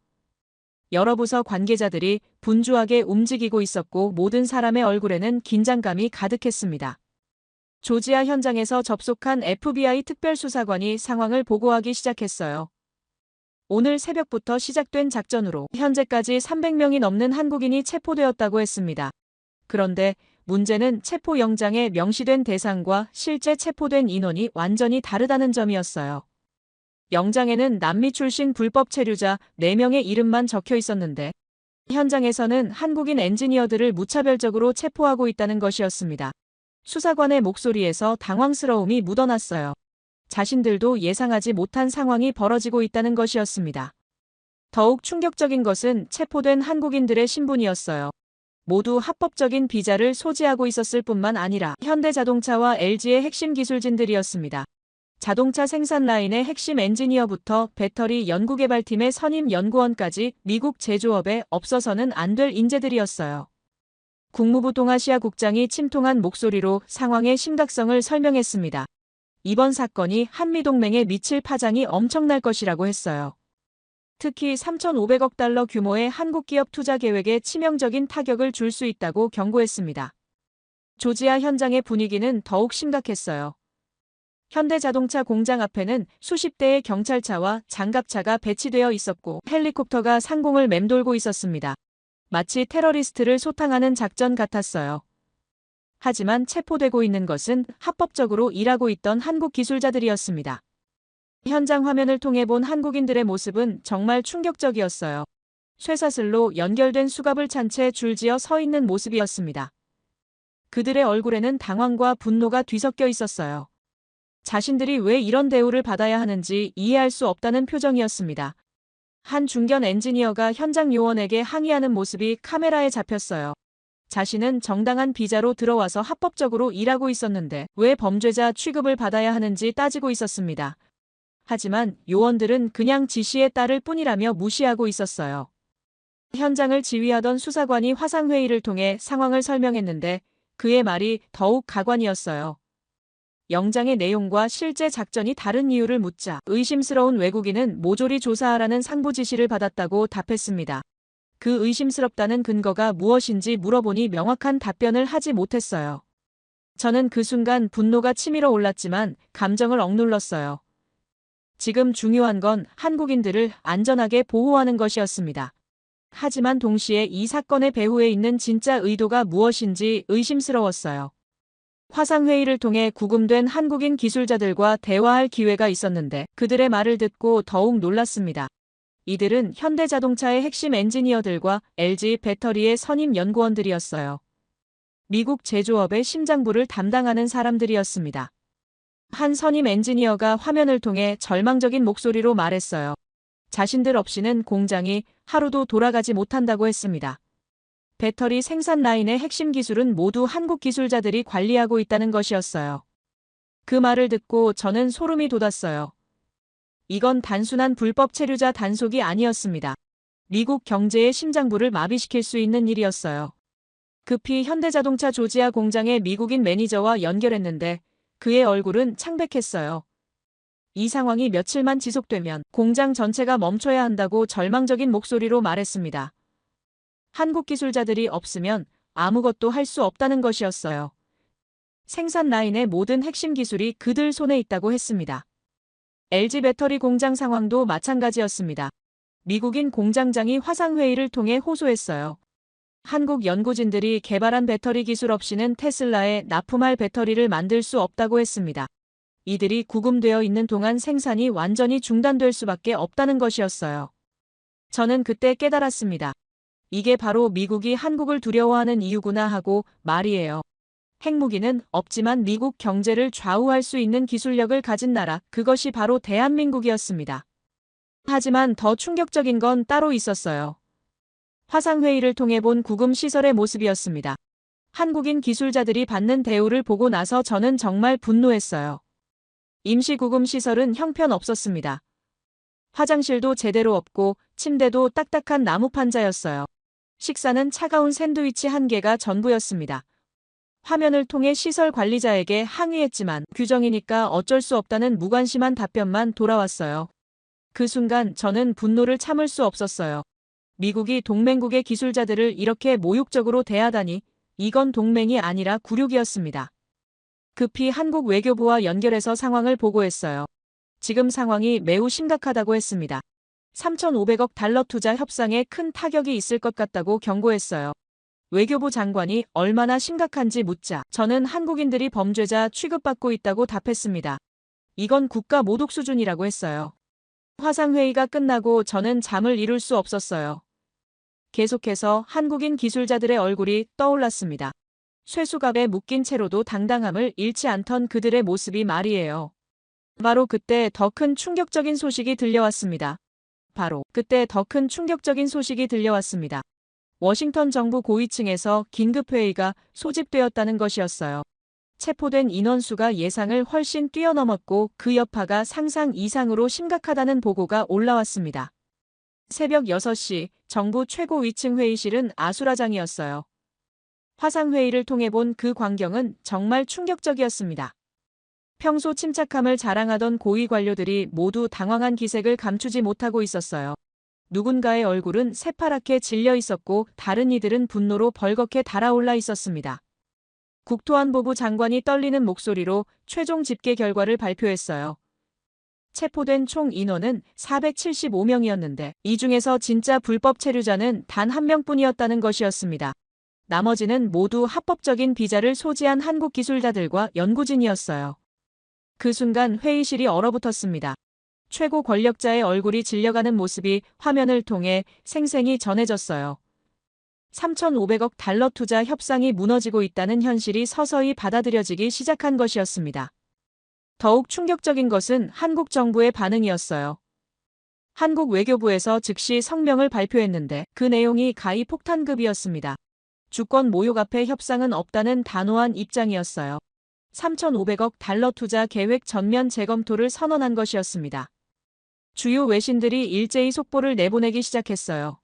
여러 부서 관계자들이 분주하게 움직이고 있었고 모든 사람의 얼굴에는 긴장감이 가득했습니다. 조지아 현장에서 접속한 FBI 특별수사관이 상황을 보고하기 시작했어요. 오늘 새벽부터 시작된 작전으로 현재까지 300명이 넘는 한국인이 체포되었다고 했습니다. 그런데 문제는 체포영장에 명시된 대상과 실제 체포된 인원이 완전히 다르다는 점이었어요. 영장에는 남미 출신 불법 체류자 4명의 이름만 적혀 있었는데 현장에서는 한국인 엔지니어들을 무차별적으로 체포하고 있다는 것이었습니다. 수사관의 목소리에서 당황스러움이 묻어났어요. 자신들도 예상하지 못한 상황이 벌어지고 있다는 것이었습니다. 더욱 충격적인 것은 체포된 한국인들의 신분이었어요. 모두 합법적인 비자를 소지하고 있었을 뿐만 아니라 현대자동차와 LG의 핵심 기술진들이었습니다. 자동차 생산 라인의 핵심 엔지니어부터 배터리 연구개발팀의 선임 연구원까지 미국 제조업에 없어서는 안 될 인재들이었어요. 국무부 동아시아 국장이 침통한 목소리로 상황의 심각성을 설명했습니다. 이번 사건이 한미동맹에 미칠 파장이 엄청날 것이라고 했어요. 특히 3,500억 달러 규모의 한국 기업 투자 계획에 치명적인 타격을 줄 수 있다고 경고했습니다. 조지아 현장의 분위기는 더욱 심각했어요. 현대자동차 공장 앞에는 수십 대의 경찰차와 장갑차가 배치되어 있었고 헬리콥터가 상공을 맴돌고 있었습니다. 마치 테러리스트를 소탕하는 작전 같았어요. 하지만 체포되고 있는 것은 합법적으로 일하고 있던 한국 기술자들이었습니다. 현장 화면을 통해 본 한국인들의 모습은 정말 충격적이었어요. 쇠사슬로 연결된 수갑을 찬 채 줄지어 서 있는 모습이었습니다. 그들의 얼굴에는 당황과 분노가 뒤섞여 있었어요. 자신들이 왜 이런 대우를 받아야 하는지 이해할 수 없다는 표정이었습니다. 한 중견 엔지니어가 현장 요원에게 항의하는 모습이 카메라에 잡혔어요. 자신은 정당한 비자로 들어와서 합법적으로 일하고 있었는데 왜 범죄자 취급을 받아야 하는지 따지고 있었습니다. 하지만 요원들은 그냥 지시에 따를 뿐이라며 무시하고 있었어요. 현장을 지휘하던 수사관이 화상회의를 통해 상황을 설명했는데 그의 말이 더욱 가관이었어요. 영장의 내용과 실제 작전이 다른 이유를 묻자 의심스러운 외국인은 모조리 조사하라는 상부 지시를 받았다고 답했습니다. 그 의심스럽다는 근거가 무엇인지 물어보니 명확한 답변을 하지 못했어요. 저는 그 순간 분노가 치밀어 올랐지만 감정을 억눌렀어요. 지금 중요한 건 한국인들을 안전하게 보호하는 것이었습니다. 하지만 동시에 이 사건의 배후에 있는 진짜 의도가 무엇인지 의심스러웠어요. 화상회의를 통해 구금된 한국인 기술자들과 대화할 기회가 있었는데 그들의 말을 듣고 더욱 놀랐습니다. 이들은 현대자동차의 핵심 엔지니어들과 LG 배터리의 선임 연구원들이었어요. 미국 제조업의 심장부를 담당하는 사람들이었습니다. 한 선임 엔지니어가 화면을 통해 절망적인 목소리로 말했어요. 자신들 없이는 공장이 하루도 돌아가지 못한다고 했습니다. 배터리 생산 라인의 핵심 기술은 모두 한국 기술자들이 관리하고 있다는 것이었어요. 그 말을 듣고 저는 소름이 돋았어요. 이건 단순한 불법 체류자 단속이 아니었습니다. 미국 경제의 심장부를 마비시킬 수 있는 일이었어요. 급히 현대자동차 조지아 공장의 미국인 매니저와 연결했는데 그의 얼굴은 창백했어요. 이 상황이 며칠만 지속되면 공장 전체가 멈춰야 한다고 절망적인 목소리로 말했습니다. 한국 기술자들이 없으면 아무것도 할 수 없다는 것이었어요. 생산 라인의 모든 핵심 기술이 그들 손에 있다고 했습니다. LG 배터리 공장 상황도 마찬가지였습니다. 미국인 공장장이 화상회의를 통해 호소했어요. 한국 연구진들이 개발한 배터리 기술 없이는 테슬라에 납품할 배터리를 만들 수 없다고 했습니다. 이들이 구금되어 있는 동안 생산이 완전히 중단될 수밖에 없다는 것이었어요. 저는 그때 깨달았습니다. 이게 바로 미국이 한국을 두려워하는 이유구나 하고 말이에요. 핵무기는 없지만 미국 경제를 좌우할 수 있는 기술력을 가진 나라, 그것이 바로 대한민국이었습니다. 하지만 더 충격적인 건 따로 있었어요. 화상회의를 통해 본 구금 시설의 모습이었습니다. 한국인 기술자들이 받는 대우를 보고 나서 저는 정말 분노했어요. 임시 구금 시설은 형편없었습니다. 화장실도 제대로 없고 침대도 딱딱한 나무 판자였어요. 식사는 차가운 샌드위치 한 개가 전부였습니다. 화면을 통해 시설 관리자에게 항의했지만 규정이니까 어쩔 수 없다는 무관심한 답변만 돌아왔어요. 그 순간 저는 분노를 참을 수 없었어요. 미국이 동맹국의 기술자들을 이렇게 모욕적으로 대하다니, 이건 동맹이 아니라 굴욕이었습니다. 급히 한국 외교부와 연결해서 상황을 보고했어요. 지금 상황이 매우 심각하다고 했습니다. 3,500억 달러 투자 협상에 큰 타격이 있을 것 같다고 경고했어요. 외교부 장관이 얼마나 심각한지 묻자 저는 한국인들이 범죄자 취급받고 있다고 답했습니다. 이건 국가 모독 수준이라고 했어요. 화상회의가 끝나고 저는 잠을 이룰 수 없었어요. 계속해서 한국인 기술자들의 얼굴이 떠올랐습니다. 쇠수갑에 묶인 채로도 당당함을 잃지 않던 그들의 모습이 말이에요. 바로 그때 더 큰 충격적인 소식이 들려왔습니다. 워싱턴 정부 고위층에서 긴급회의가 소집되었다는 것이었어요. 체포된 인원수가 예상을 훨씬 뛰어넘었고 그 여파가 상상 이상으로 심각하다는 보고가 올라왔습니다. 새벽 6시 정부 최고 위층 회의실은 아수라장이었어요. 화상회의를 통해 본 그 광경은 정말 충격적이었습니다. 평소 침착함을 자랑하던 고위 관료들이 모두 당황한 기색을 감추지 못하고 있었어요. 누군가의 얼굴은 새파랗게 질려 있었고 다른 이들은 분노로 벌겋게 달아올라 있었습니다. 국토안보부 장관이 떨리는 목소리로 최종 집계 결과를 발표했어요. 체포된 총 인원은 475명이었는데 이 중에서 진짜 불법 체류자는 단 한 명뿐이었다는 것이었습니다. 나머지는 모두 합법적인 비자를 소지한 한국 기술자들과 연구진이었어요. 그 순간 회의실이 얼어붙었습니다. 최고 권력자의 얼굴이 질려가는 모습이 화면을 통해 생생히 전해졌어요. 3,500억 달러 투자 협상이 무너지고 있다는 현실이 서서히 받아들여지기 시작한 것이었습니다. 더욱 충격적인 것은 한국 정부의 반응이었어요. 한국 외교부에서 즉시 성명을 발표했는데 그 내용이 가히 폭탄급이었습니다. 주권 모욕 앞에 협상은 없다는 단호한 입장이었어요. 3,500억 달러 투자 계획 전면 재검토를 선언한 것이었습니다. 주요 외신들이 일제히 속보를 내보내기 시작했어요.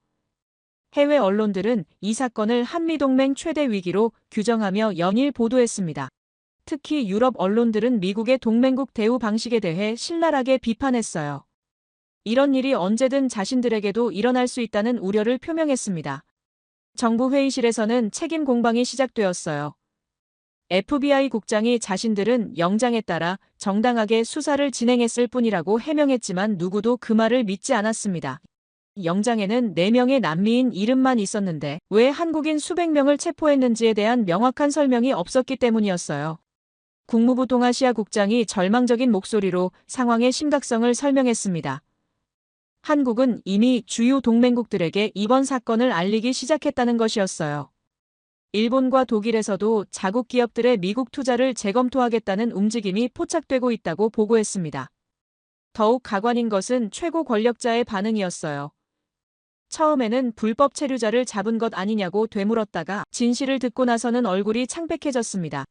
해외 언론들은 이 사건을 한미동맹 최대 위기로 규정하며 연일 보도했습니다. 특히 유럽 언론들은 미국의 동맹국 대우 방식에 대해 신랄하게 비판했어요. 이런 일이 언제든 자신들에게도 일어날 수 있다는 우려를 표명했습니다. 정부 회의실에서는 책임 공방이 시작되었어요. FBI 국장이 자신들은 영장에 따라 정당하게 수사를 진행했을 뿐이라고 해명했지만 누구도 그 말을 믿지 않았습니다. 영장에는 4명의 남미인 이름만 있었는데 왜 한국인 수백 명을 체포했는지에 대한 명확한 설명이 없었기 때문이었어요. 국무부 동아시아 국장이 절망적인 목소리로 상황의 심각성을 설명했습니다. 한국은 이미 주요 동맹국들에게 이번 사건을 알리기 시작했다는 것이었어요. 일본과 독일에서도 자국 기업들의 미국 투자를 재검토하겠다는 움직임이 포착되고 있다고 보고했습니다. 더욱 가관인 것은 최고 권력자의 반응이었어요. 처음에는 불법 체류자를 잡은 것 아니냐고 되물었다가 진실을 듣고 나서는 얼굴이 창백해졌습니다.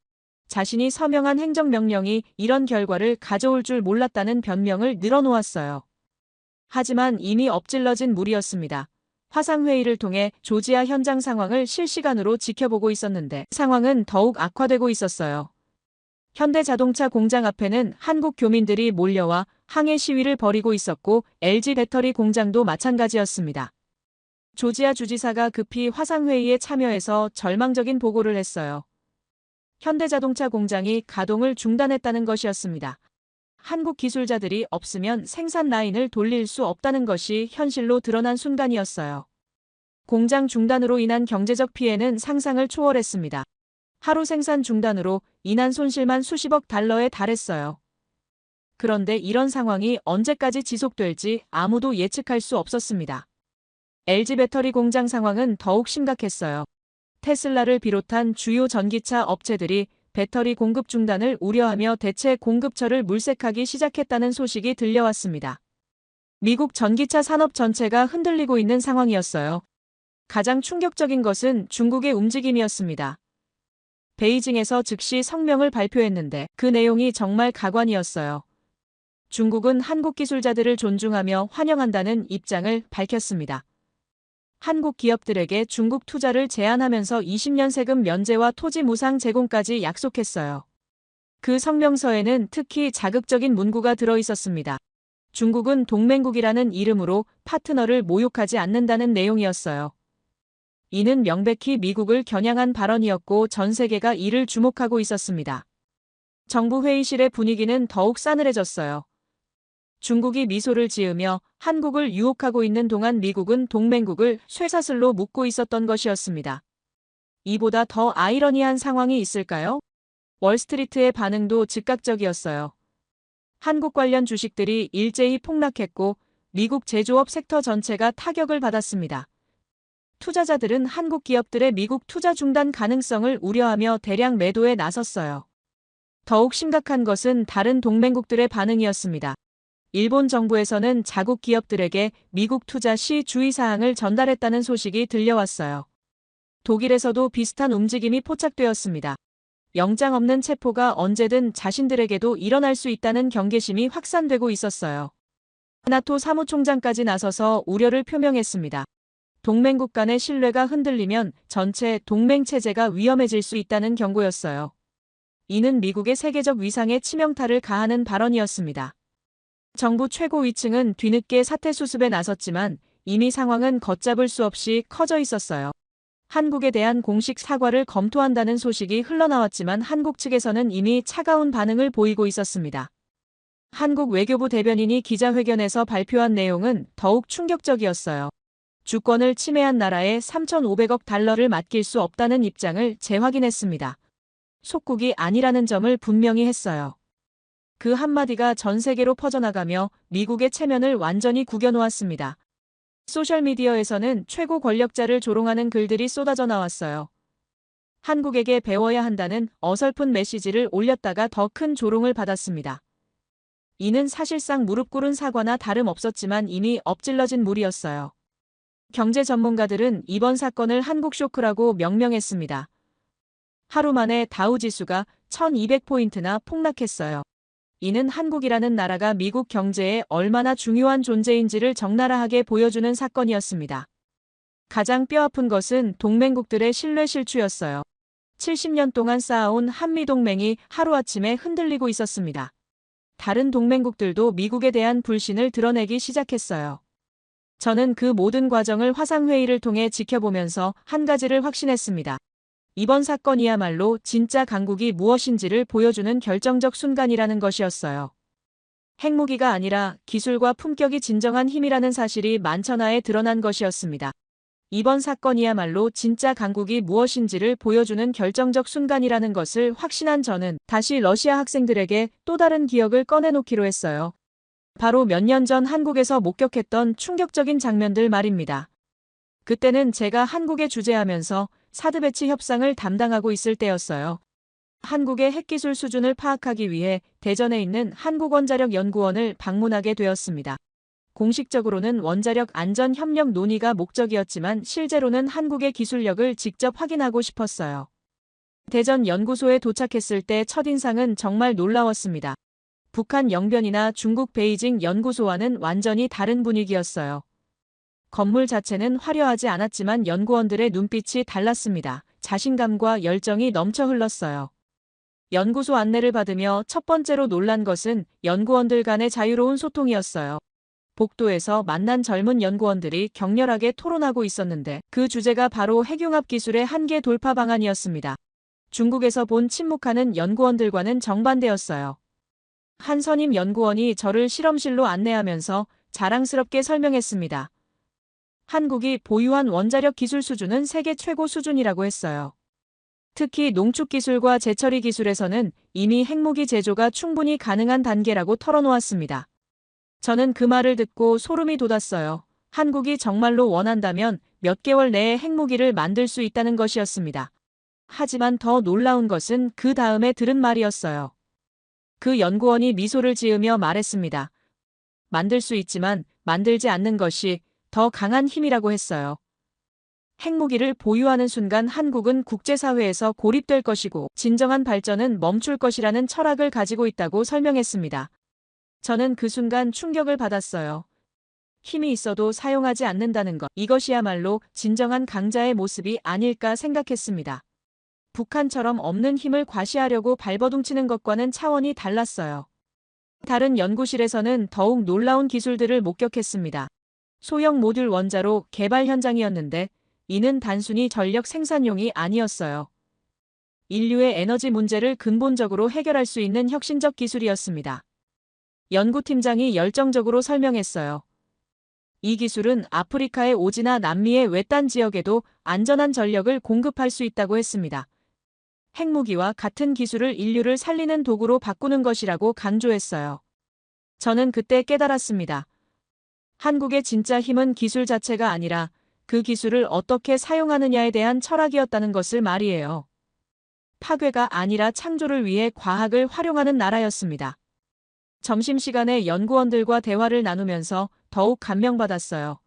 자신이 서명한 행정명령이 이런 결과를 가져올 줄 몰랐다는 변명을 늘어놓았어요. 하지만 이미 엎질러진 물이었습니다. 화상회의를 통해 조지아 현장 상황을 실시간으로 지켜보고 있었는데 상황은 더욱 악화되고 있었어요. 현대자동차 공장 앞에는 한국 교민들이 몰려와 항해 시위를 벌이고 있었고 LG 배터리 공장도 마찬가지였습니다. 조지아 주지사가 급히 화상회의에 참여해서 절망적인 보고를 했어요. 현대자동차 공장이 가동을 중단했다는 것이었습니다. 한국 기술자들이 없으면 생산 라인을 돌릴 수 없다는 것이 현실로 드러난 순간이었어요. 공장 중단으로 인한 경제적 피해는 상상을 초월했습니다. 하루 생산 중단으로 인한 손실만 수십억 달러에 달했어요. 그런데 이런 상황이 언제까지 지속될지 아무도 예측할 수 없었습니다. LG 배터리 공장 상황은 더욱 심각했어요. 테슬라를 비롯한 주요 전기차 업체들이 배터리 공급 중단을 우려하며 대체 공급처를 물색하기 시작했다는 소식이 들려왔습니다. 미국 전기차 산업 전체가 흔들리고 있는 상황이었어요. 가장 충격적인 것은 중국의 움직임이었습니다. 베이징에서 즉시 성명을 발표했는데 그 내용이 정말 가관이었어요. 중국은 한국 기술자들을 존중하며 환영한다는 입장을 밝혔습니다. 한국 기업들에게 중국 투자를 제한하면서 20년 세금 면제와 토지 무상 제공까지 약속했어요. 그 성명서에는 특히 자극적인 문구가 들어 있었습니다. 중국은 동맹국이라는 이름으로 파트너를 모욕하지 않는다는 내용이었어요. 이는 명백히 미국을 겨냥한 발언이었고 전 세계가 이를 주목하고 있었습니다. 정부 회의실의 분위기는 더욱 싸늘해졌어요. 중국이 미소를 지으며 한국을 유혹하고 있는 동안 미국은 동맹국을 쇠사슬로 묶고 있었던 것이었습니다. 이보다 더 아이러니한 상황이 있을까요? 월스트리트의 반응도 즉각적이었어요. 한국 관련 주식들이 일제히 폭락했고 미국 제조업 섹터 전체가 타격을 받았습니다. 투자자들은 한국 기업들의 미국 투자 중단 가능성을 우려하며 대량 매도에 나섰어요. 더욱 심각한 것은 다른 동맹국들의 반응이었습니다. 일본 정부에서는 자국 기업들에게 미국 투자 시 주의사항을 전달했다는 소식이 들려왔어요. 독일에서도 비슷한 움직임이 포착되었습니다. 영장 없는 체포가 언제든 자신들에게도 일어날 수 있다는 경계심이 확산되고 있었어요. 나토 사무총장까지 나서서 우려를 표명했습니다. 동맹국 간의 신뢰가 흔들리면 전체 동맹 체제가 위험해질 수 있다는 경고였어요. 이는 미국의 세계적 위상에 치명타를 가하는 발언이었습니다. 정부 최고 위층은 뒤늦게 사태 수습에 나섰지만 이미 상황은 걷잡을 수 없이 커져 있었어요. 한국에 대한 공식 사과를 검토한다는 소식이 흘러나왔지만 한국 측에서는 이미 차가운 반응을 보이고 있었습니다. 한국 외교부 대변인이 기자회견에서 발표한 내용은 더욱 충격적이었어요. 주권을 침해한 나라에 3,500억 달러를 맡길 수 없다는 입장을 재확인했습니다. 속국이 아니라는 점을 분명히 했어요. 그 한마디가 전 세계로 퍼져나가며 미국의 체면을 완전히 구겨놓았습니다. 소셜미디어에서는 최고 권력자를 조롱하는 글들이 쏟아져 나왔어요. 한국에게 배워야 한다는 어설픈 메시지를 올렸다가 더 큰 조롱을 받았습니다. 이는 사실상 무릎 꿇은 사과나 다름없었지만 이미 엎질러진 물이었어요. 경제 전문가들은 이번 사건을 한국 쇼크라고 명명했습니다. 하루 만에 다우지수가 1200포인트나 폭락했어요. 이는 한국이라는 나라가 미국 경제에 얼마나 중요한 존재인지를 적나라하게 보여주는 사건이었습니다. 가장 뼈아픈 것은 동맹국들의 신뢰 실추였어요. 70년 동안 쌓아온 한미동맹이 하루아침에 흔들리고 있었습니다. 다른 동맹국들도 미국에 대한 불신을 드러내기 시작했어요. 저는 그 모든 과정을 화상회의를 통해 지켜보면서 한 가지를 확신했습니다. 이번 사건이야말로 진짜 강국이 무엇인지를 보여주는 결정적 순간이라는 것이었어요. 핵무기가 아니라 기술과 품격이 진정한 힘이라는 사실이 만천하에 드러난 것이었습니다. 이번 사건이야말로 진짜 강국이 무엇인지를 보여주는 결정적 순간이라는 것을 확신한 저는 다시 러시아 학생들에게 또 다른 기억을 꺼내놓기로 했어요. 바로 몇 년 전 한국에서 목격했던 충격적인 장면들 말입니다. 그때는 제가 한국에 주재하면서 사드 배치 협상을 담당하고 있을 때였어요. 한국의 핵기술 수준을 파악하기 위해 대전에 있는 한국원자력연구원을 방문하게 되었습니다. 공식적으로는 원자력 안전 협력 논의가 목적이었지만 실제로는 한국의 기술력을 직접 확인하고 싶었어요. 대전 연구소에 도착했을 때 첫인상은 정말 놀라웠습니다. 북한 영변이나 중국 베이징 연구소와는 완전히 다른 분위기였어요. 건물 자체는 화려하지 않았지만 연구원들의 눈빛이 달랐습니다. 자신감과 열정이 넘쳐 흘렀어요. 연구소 안내를 받으며 첫 번째로 놀란 것은 연구원들 간의 자유로운 소통이었어요. 복도에서 만난 젊은 연구원들이 격렬하게 토론하고 있었는데 그 주제가 바로 핵융합 기술의 한계 돌파 방안이었습니다. 중국에서 본 침묵하는 연구원들과는 정반대였어요. 한 선임 연구원이 저를 실험실로 안내하면서 자랑스럽게 설명했습니다. 한국이 보유한 원자력 기술 수준은 세계 최고 수준이라고 했어요. 특히 농축 기술과 재처리 기술에서는 이미 핵무기 제조가 충분히 가능한 단계라고 털어놓았습니다. 저는 그 말을 듣고 소름이 돋았어요. 한국이 정말로 원한다면 몇 개월 내에 핵무기를 만들 수 있다는 것이었습니다. 하지만 더 놀라운 것은 그 다음에 들은 말이었어요. 그 연구원이 미소를 지으며 말했습니다. 만들 수 있지만 만들지 않는 것이 더 강한 힘이라고 했어요. 핵무기를 보유하는 순간 한국은 국제사회에서 고립될 것이고 진정한 발전은 멈출 것이라는 철학을 가지고 있다고 설명했습니다. 저는 그 순간 충격을 받았어요. 힘이 있어도 사용하지 않는다는 것, 이것이야말로 진정한 강자의 모습이 아닐까 생각했습니다. 북한처럼 없는 힘을 과시하려고 발버둥치는 것과는 차원이 달랐어요. 다른 연구실에서는 더욱 놀라운 기술들을 목격했습니다. 소형 모듈 원자로 개발 현장이었는데 이는 단순히 전력 생산용이 아니었어요. 인류의 에너지 문제를 근본적으로 해결할 수 있는 혁신적 기술이었습니다. 연구팀장이 열정적으로 설명했어요. 이 기술은 아프리카의 오지나 남미의 외딴 지역에도 안전한 전력을 공급할 수 있다고 했습니다. 핵무기와 같은 기술을 인류를 살리는 도구로 바꾸는 것이라고 강조했어요. 저는 그때 깨달았습니다. 한국의 진짜 힘은 기술 자체가 아니라 그 기술을 어떻게 사용하느냐에 대한 철학이었다는 것을 말이에요. 파괴가 아니라 창조를 위해 과학을 활용하는 나라였습니다. 점심시간에 연구원들과 대화를 나누면서 더욱 감명받았어요.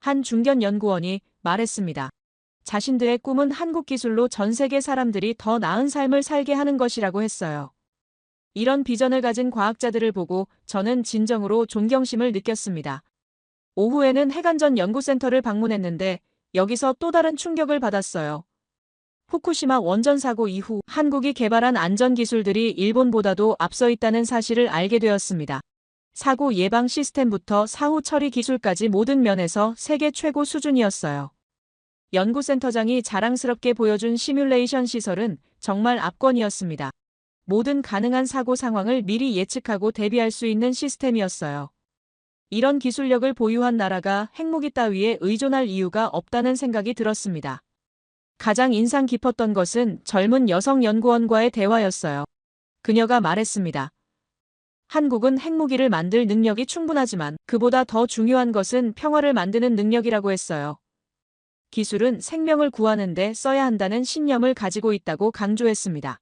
한 중견 연구원이 말했습니다. 자신들의 꿈은 한국 기술로 전 세계 사람들이 더 나은 삶을 살게 하는 것이라고 했어요. 이런 비전을 가진 과학자들을 보고 저는 진정으로 존경심을 느꼈습니다. 오후에는 핵안전 연구센터를 방문했는데 여기서 또 다른 충격을 받았어요. 후쿠시마 원전 사고 이후 한국이 개발한 안전기술들이 일본보다도 앞서 있다는 사실을 알게 되었습니다. 사고 예방 시스템부터 사후 처리 기술까지 모든 면에서 세계 최고 수준이었어요. 연구센터장이 자랑스럽게 보여준 시뮬레이션 시설은 정말 압권이었습니다. 모든 가능한 사고 상황을 미리 예측하고 대비할 수 있는 시스템이었어요. 이런 기술력을 보유한 나라가 핵무기 따위에 의존할 이유가 없다는 생각이 들었습니다. 가장 인상 깊었던 것은 젊은 여성 연구원과의 대화였어요. 그녀가 말했습니다. 한국은 핵무기를 만들 능력이 충분하지만 그보다 더 중요한 것은 평화를 만드는 능력이라고 했어요. 기술은 생명을 구하는 데 써야 한다는 신념을 가지고 있다고 강조했습니다.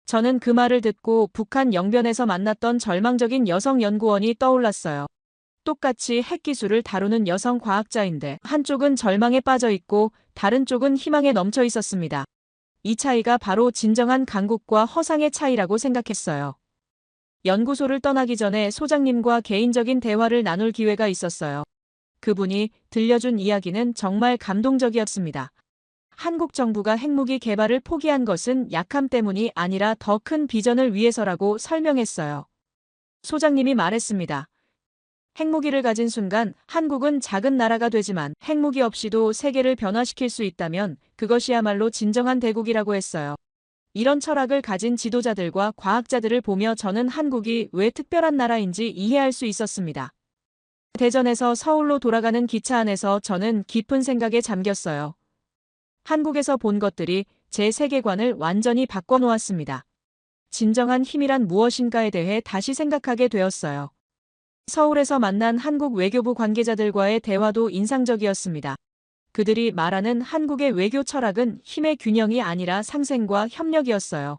저는 그 말을 듣고 북한 영변에서 만났던 절망적인 여성 연구원이 떠올랐어요. 똑같이 핵기술을 다루는 여성 과학자인데 한쪽은 절망에 빠져 있고 다른 쪽은 희망에 넘쳐 있었습니다. 이 차이가 바로 진정한 강국과 허상의 차이라고 생각했어요. 연구소를 떠나기 전에 소장님과 개인적인 대화를 나눌 기회가 있었어요. 그분이 들려준 이야기는 정말 감동적이었습니다. 한국 정부가 핵무기 개발을 포기한 것은 약함 때문이 아니라 더 큰 비전을 위해서라고 설명했어요. 소장님이 말했습니다. 핵무기를 가진 순간 한국은 작은 나라가 되지만 핵무기 없이도 세계를 변화시킬 수 있다면 그것이야말로 진정한 대국이라고 했어요. 이런 철학을 가진 지도자들과 과학자들을 보며 저는 한국이 왜 특별한 나라인지 이해할 수 있었습니다. 대전에서 서울로 돌아가는 기차 안에서 저는 깊은 생각에 잠겼어요. 한국에서 본 것들이 제 세계관을 완전히 바꿔놓았습니다. 진정한 힘이란 무엇인가에 대해 다시 생각하게 되었어요. 서울에서 만난 한국 외교부 관계자들과의 대화도 인상적이었습니다. 그들이 말하는 한국의 외교 철학은 힘의 균형이 아니라 상생과 협력이었어요.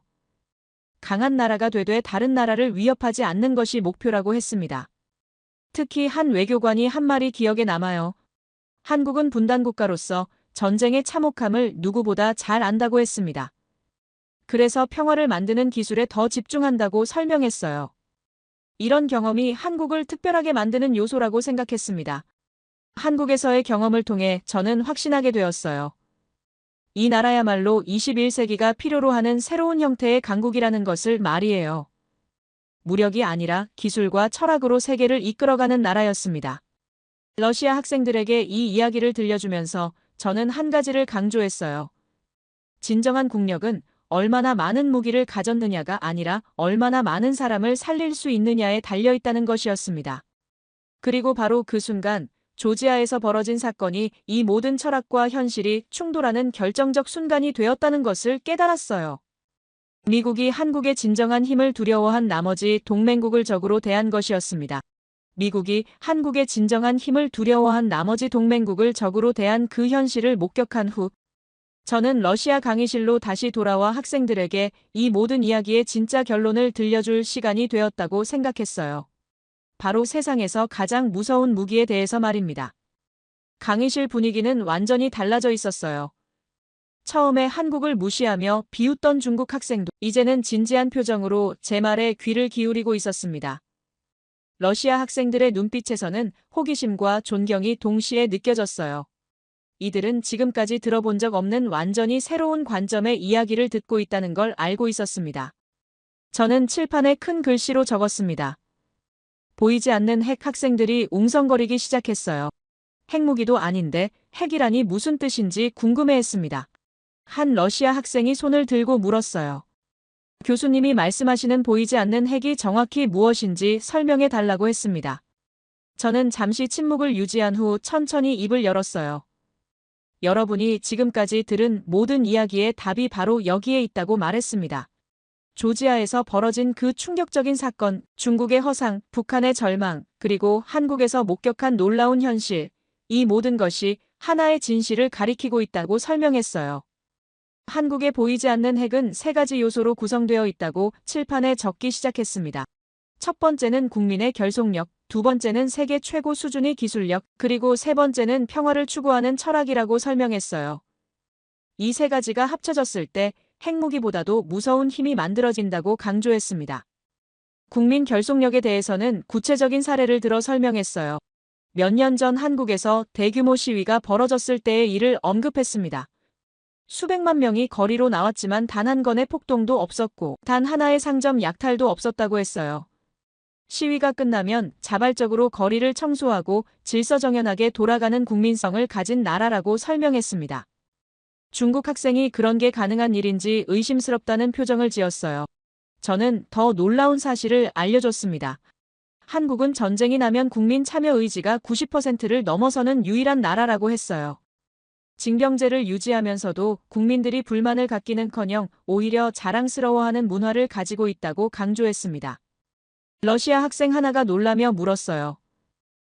강한 나라가 되되 다른 나라를 위협하지 않는 것이 목표라고 했습니다. 특히 한 외교관이 한 말이 기억에 남아요. 한국은 분단국가로서 전쟁의 참혹함을 누구보다 잘 안다고 했습니다. 그래서 평화를 만드는 기술에 더 집중한다고 설명했어요. 이런 경험이 한국을 특별하게 만드는 요소라고 생각했습니다. 한국에서의 경험을 통해 저는 확신하게 되었어요. 이 나라야말로 21세기가 필요로 하는 새로운 형태의 강국이라는 것을 말이에요. 무력이 아니라 기술과 철학으로 세계를 이끌어가는 나라였습니다. 러시아 학생들에게 이 이야기를 들려주면서 저는 한 가지를 강조했어요. 진정한 국력은 얼마나 많은 무기를 가졌느냐가 아니라 얼마나 많은 사람을 살릴 수 있느냐에 달려있다는 것이었습니다. 그리고 바로 그 순간 조지아에서 벌어진 사건이 이 모든 철학과 현실이 충돌하는 결정적 순간이 되었다는 것을 깨달았어요. 미국이 한국의 진정한 힘을 두려워한 나머지 동맹국을 적으로 대한 것이었습니다. 미국이 한국의 진정한 힘을 두려워한 나머지 동맹국을 적으로 대한 그 현실을 목격한 후 저는 러시아 강의실로 다시 돌아와 학생들에게 이 모든 이야기의 진짜 결론을 들려줄 시간이 되었다고 생각했어요. 바로 세상에서 가장 무서운 무기에 대해서 말입니다. 강의실 분위기는 완전히 달라져 있었어요. 처음에 한국을 무시하며 비웃던 중국 학생도 이제는 진지한 표정으로 제 말에 귀를 기울이고 있었습니다. 러시아 학생들의 눈빛에서는 호기심과 존경이 동시에 느껴졌어요. 이들은 지금까지 들어본 적 없는 완전히 새로운 관점의 이야기를 듣고 있다는 걸 알고 있었습니다. 저는 칠판에 큰 글씨로 적었습니다. 보이지 않는 핵. 학생들이 웅성거리기 시작했어요. 핵무기도 아닌데 핵이라니 무슨 뜻인지 궁금해했습니다. 한 러시아 학생이 손을 들고 물었어요. 교수님이 말씀하시는 보이지 않는 핵이 정확히 무엇인지 설명해 달라고 했습니다. 저는 잠시 침묵을 유지한 후 천천히 입을 열었어요. 여러분이 지금까지 들은 모든 이야기의 답이 바로 여기에 있다고 말했습니다. 조지아에서 벌어진 그 충격적인 사건, 중국의 허상, 북한의 절망, 그리고 한국에서 목격한 놀라운 현실, 이 모든 것이 하나의 진실을 가리키고 있다고 설명했어요. 한국에 보이지 않는 핵은 세 가지 요소로 구성되어 있다고 칠판에 적기 시작했습니다. 첫 번째는 국민의 결속력, 두 번째는 세계 최고 수준의 기술력, 그리고 세 번째는 평화를 추구하는 철학이라고 설명했어요. 이 세 가지가 합쳐졌을 때 핵무기보다도 무서운 힘이 만들어진다고 강조했습니다. 국민 결속력에 대해서는 구체적인 사례를 들어 설명했어요. 몇 년 전 한국에서 대규모 시위가 벌어졌을 때의 일을 언급했습니다. 수백만 명이 거리로 나왔지만 단 한 건의 폭동도 없었고 단 하나의 상점 약탈도 없었다고 했어요. 시위가 끝나면 자발적으로 거리를 청소하고 질서정연하게 돌아가는 국민성을 가진 나라라고 설명했습니다. 중국 학생이 그런 게 가능한 일인지 의심스럽다는 표정을 지었어요. 저는 더 놀라운 사실을 알려줬습니다. 한국은 전쟁이 나면 국민 참여 의지가 90%를 넘어서는 유일한 나라라고 했어요. 징병제를 유지하면서도 국민들이 불만을 갖기는커녕 오히려 자랑스러워하는 문화를 가지고 있다고 강조했습니다. 러시아 학생 하나가 놀라며 물었어요.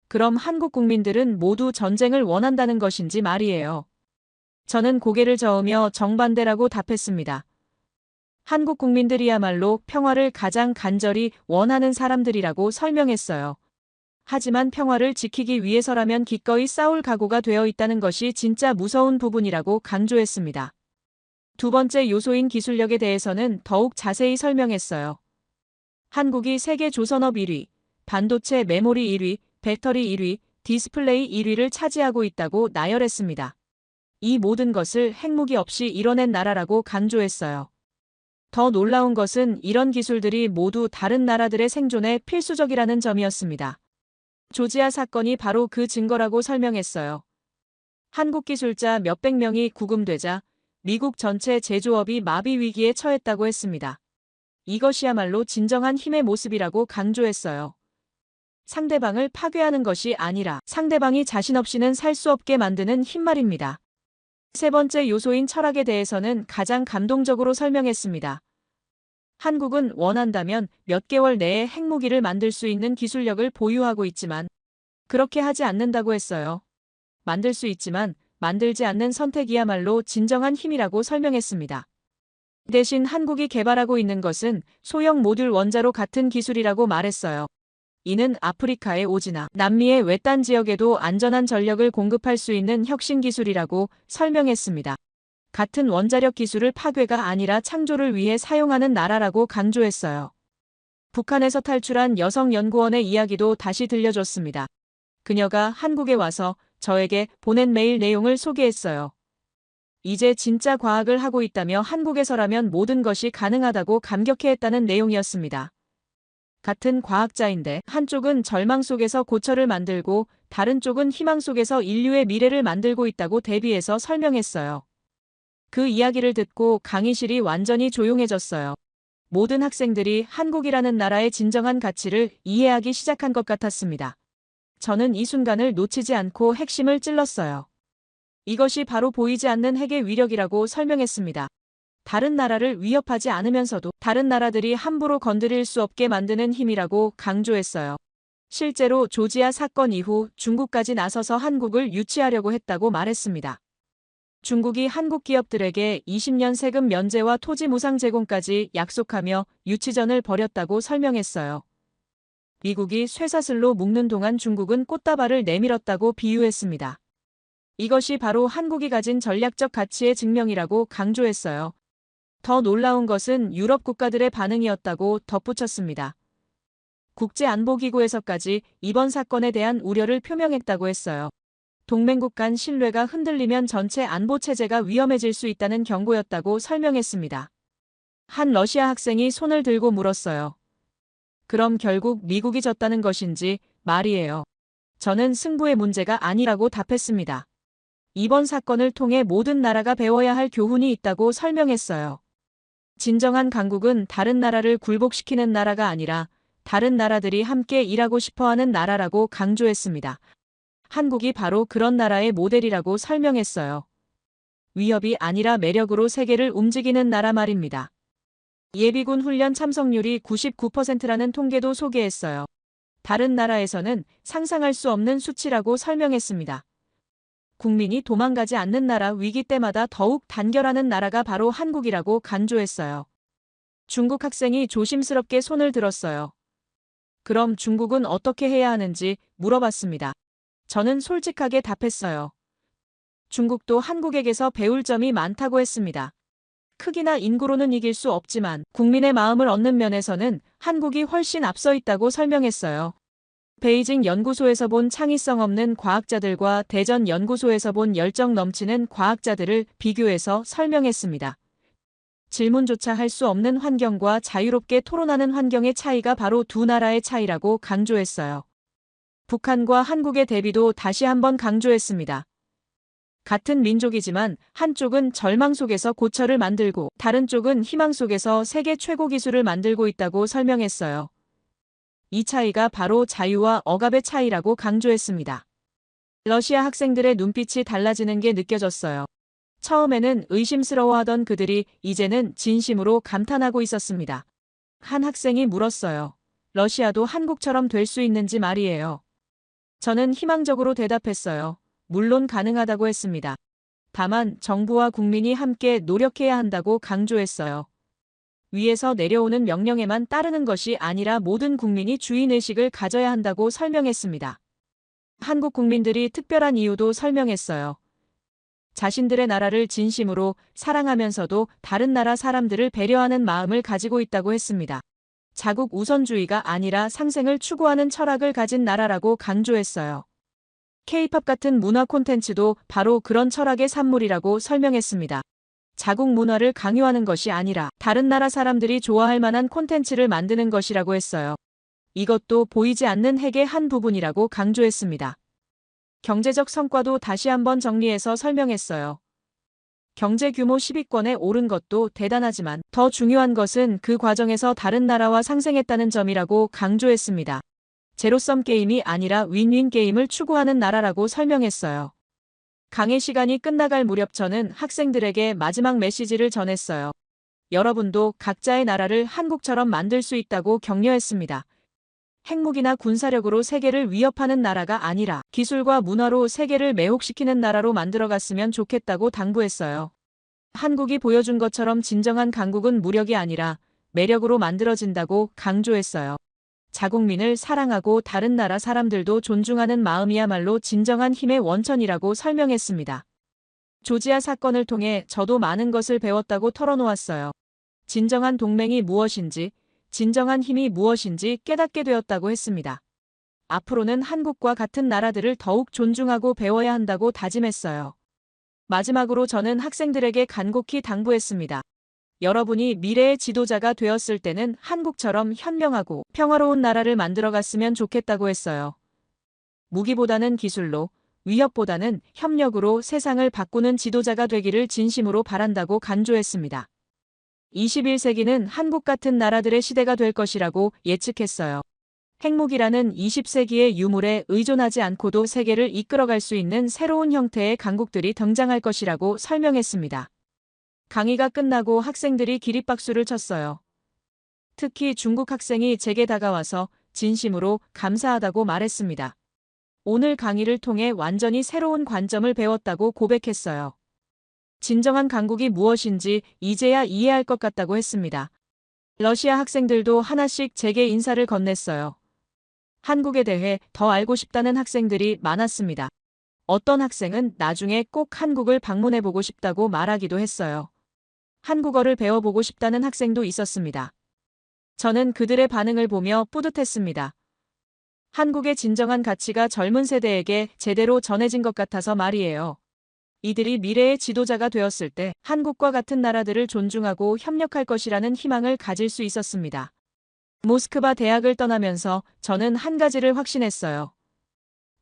그럼 한국 국민들은 모두 전쟁을 원한다는 것인지 말이에요. 저는 고개를 저으며 정반대라고 답했습니다. 한국 국민들이야말로 평화를 가장 간절히 원하는 사람들이라고 설명했어요. 하지만 평화를 지키기 위해서라면 기꺼이 싸울 각오가 되어 있다는 것이 진짜 무서운 부분이라고 강조했습니다. 두 번째 요소인 기술력에 대해서는 더욱 자세히 설명했어요. 한국이 세계 조선업 1위, 반도체 메모리 1위, 배터리 1위, 디스플레이 1위를 차지하고 있다고 나열했습니다. 이 모든 것을 핵무기 없이 이뤄낸 나라라고 강조했어요. 더 놀라운 것은 이런 기술들이 모두 다른 나라들의 생존에 필수적이라는 점이었습니다. 조지아 사건이 바로 그 증거라고 설명했어요. 한국 기술자 몇백 명이 구금되자 미국 전체 제조업이 마비 위기에 처했다고 했습니다. 이것이야말로 진정한 힘의 모습이라고 강조했어요. 상대방을 파괴하는 것이 아니라 상대방이 자신 없이는 살 수 없게 만드는 힘 말입니다. 세 번째 요소인 철학에 대해서는 가장 감동적으로 설명했습니다. 한국은 원한다면 몇 개월 내에 핵무기를 만들 수 있는 기술력을 보유하고 있지만 그렇게 하지 않는다고 했어요. 만들 수 있지만 만들지 않는 선택이야말로 진정한 힘이라고 설명했습니다. 대신 한국이 개발하고 있는 것은 소형 모듈 원자로 같은 기술이라고 말했어요. 이는 아프리카의 오지나 남미의 외딴 지역에도 안전한 전력을 공급할 수 있는 혁신 기술이라고 설명했습니다. 같은 원자력 기술을 파괴가 아니라 창조를 위해 사용하는 나라라고 강조했어요. 북한에서 탈출한 여성 연구원의 이야기도 다시 들려줬습니다. 그녀가 한국에 와서 저에게 보낸 메일 내용을 소개했어요. 이제 진짜 과학을 하고 있다며 한국에서라면 모든 것이 가능하다고 감격해했다는 내용이었습니다. 같은 과학자인데 한쪽은 절망 속에서 고철을 만들고 다른 쪽은 희망 속에서 인류의 미래를 만들고 있다고 대비해서 설명했어요. 그 이야기를 듣고 강의실이 완전히 조용해졌어요. 모든 학생들이 한국이라는 나라의 진정한 가치를 이해하기 시작한 것 같았습니다. 저는 이 순간을 놓치지 않고 핵심을 찔렀어요. 이것이 바로 보이지 않는 핵의 위력이라고 설명했습니다. 다른 나라를 위협하지 않으면서도 다른 나라들이 함부로 건드릴 수 없게 만드는 힘이라고 강조했어요. 실제로 조지아 사건 이후 중국까지 나서서 한국을 유치하려고 했다고 말했습니다. 중국이 한국 기업들에게 20년 세금 면제와 토지 무상 제공까지 약속하며 유치전을 벌였다고 설명했어요. 미국이 쇠사슬로 묶는 동안 중국은 꽃다발을 내밀었다고 비유했습니다. 이것이 바로 한국이 가진 전략적 가치의 증명이라고 강조했어요. 더 놀라운 것은 유럽 국가들의 반응이었다고 덧붙였습니다. 국제안보기구에서까지 이번 사건에 대한 우려를 표명했다고 했어요. 동맹국 간 신뢰가 흔들리면 전체 안보 체제가 위험해질 수 있다는 경고였다고 설명했습니다. 한 러시아 학생이 손을 들고 물었어요. 그럼 결국 미국이 졌다는 것인지 말이에요. 저는 승부의 문제가 아니라고 답했습니다. 이번 사건을 통해 모든 나라가 배워야 할 교훈이 있다고 설명했어요. 진정한 강국은 다른 나라를 굴복시키는 나라가 아니라 다른 나라들이 함께 일하고 싶어하는 나라라고 강조했습니다. 한국이 바로 그런 나라의 모델이라고 설명했어요. 위협이 아니라 매력으로 세계를 움직이는 나라 말입니다. 예비군 훈련 참석률이 99%라는 통계도 소개했어요. 다른 나라에서는 상상할 수 없는 수치라고 설명했습니다. 국민이 도망가지 않는 나라 위기 때마다 더욱 단결하는 나라가 바로 한국이라고 강조했어요. 중국 학생이 조심스럽게 손을 들었어요. 그럼 중국은 어떻게 해야 하는지 물어봤습니다. 저는 솔직하게 답했어요. 중국도 한국에게서 배울 점이 많다고 했습니다. 크기나 인구로는 이길 수 없지만 국민의 마음을 얻는 면에서는 한국이 훨씬 앞서 있다고 설명했어요. 베이징 연구소에서 본 창의성 없는 과학자들과 대전 연구소에서 본 열정 넘치는 과학자들을 비교해서 설명했습니다. 질문조차 할 수 없는 환경과 자유롭게 토론하는 환경의 차이가 바로 두 나라의 차이라고 강조했어요. 북한과 한국의 대비도 다시 한번 강조했습니다. 같은 민족이지만 한쪽은 절망 속에서 고철을 만들고 다른 쪽은 희망 속에서 세계 최고 기술을 만들고 있다고 설명했어요. 이 차이가 바로 자유와 억압의 차이라고 강조했습니다. 러시아 학생들의 눈빛이 달라지는 게 느껴졌어요. 처음에는 의심스러워하던 그들이 이제는 진심으로 감탄하고 있었습니다. 한 학생이 물었어요. 러시아도 한국처럼 될 수 있는지 말이에요. 저는 희망적으로 대답했어요. 물론 가능하다고 했습니다. 다만 정부와 국민이 함께 노력해야 한다고 강조했어요. 위에서 내려오는 명령에만 따르는 것이 아니라 모든 국민이 주인의식을 가져야 한다고 설명했습니다. 한국 국민들이 특별한 이유도 설명했어요. 자신들의 나라를 진심으로 사랑하면서도 다른 나라 사람들을 배려하는 마음을 가지고 있다고 했습니다. 자국 우선주의가 아니라 상생을 추구하는 철학을 가진 나라라고 강조했어요. K-팝 같은 문화 콘텐츠도 바로 그런 철학의 산물이라고 설명했습니다. 자국 문화를 강요하는 것이 아니라 다른 나라 사람들이 좋아할 만한 콘텐츠를 만드는 것이라고 했어요. 이것도 보이지 않는 핵의 한 부분이라고 강조했습니다. 경제적 성과도 다시 한번 정리해서 설명했어요. 경제 규모 10위권에 오른 것도 대단하지만 더 중요한 것은 그 과정에서 다른 나라와 상생했다는 점이라고 강조했습니다. 제로섬 게임이 아니라 윈윈 게임을 추구하는 나라라고 설명했어요. 강의 시간이 끝나갈 무렵 저는 학생들에게 마지막 메시지를 전했어요. 여러분도 각자의 나라를 한국처럼 만들 수 있다고 격려했습니다. 핵무기나 군사력으로 세계를 위협하는 나라가 아니라 기술과 문화로 세계를 매혹시키는 나라로 만들어갔으면 좋겠다고 당부했어요. 한국이 보여준 것처럼 진정한 강국은 무력이 아니라 매력으로 만들어진다고 강조했어요. 자국민을 사랑하고 다른 나라 사람들도 존중하는 마음이야말로 진정한 힘의 원천이라고 설명했습니다. 조지아 사건을 통해 저도 많은 것을 배웠다고 털어놓았어요. 진정한 동맹이 무엇인지, 진정한 힘이 무엇인지 깨닫게 되었다고 했습니다. 앞으로는 한국과 같은 나라들을 더욱 존중하고 배워야 한다고 다짐했어요. 마지막으로 저는 학생들에게 간곡히 당부했습니다. 여러분이 미래의 지도자가 되었을 때는 한국처럼 현명하고 평화로운 나라를 만들어갔으면 좋겠다고 했어요. 무기보다는 기술로, 위협보다는 협력으로 세상을 바꾸는 지도자가 되기를 진심으로 바란다고 간조했습니다. 21세기는 한국 같은 나라들의 시대가 될 것이라고 예측했어요. 핵무기라는 20세기의 유물에 의존하지 않고도 세계를 이끌어갈 수 있는 새로운 형태의 강국들이 등장할 것이라고 설명했습니다. 강의가 끝나고 학생들이 기립박수를 쳤어요. 특히 중국 학생이 제게 다가와서 진심으로 감사하다고 말했습니다. 오늘 강의를 통해 완전히 새로운 관점을 배웠다고 고백했어요. 진정한 강국이 무엇인지 이제야 이해할 것 같다고 했습니다. 러시아 학생들도 하나씩 제게 인사를 건넸어요. 한국에 대해 더 알고 싶다는 학생들이 많았습니다. 어떤 학생은 나중에 꼭 한국을 방문해보고 싶다고 말하기도 했어요. 한국어를 배워보고 싶다는 학생도 있었습니다. 저는 그들의 반응을 보며 뿌듯했습니다. 한국의 진정한 가치가 젊은 세대에게 제대로 전해진 것 같아서 말이에요. 이들이 미래의 지도자가 되었을 때 한국과 같은 나라들을 존중하고 협력할 것이라는 희망을 가질 수 있었습니다. 모스크바 대학을 떠나면서 저는 한 가지를 확신했어요.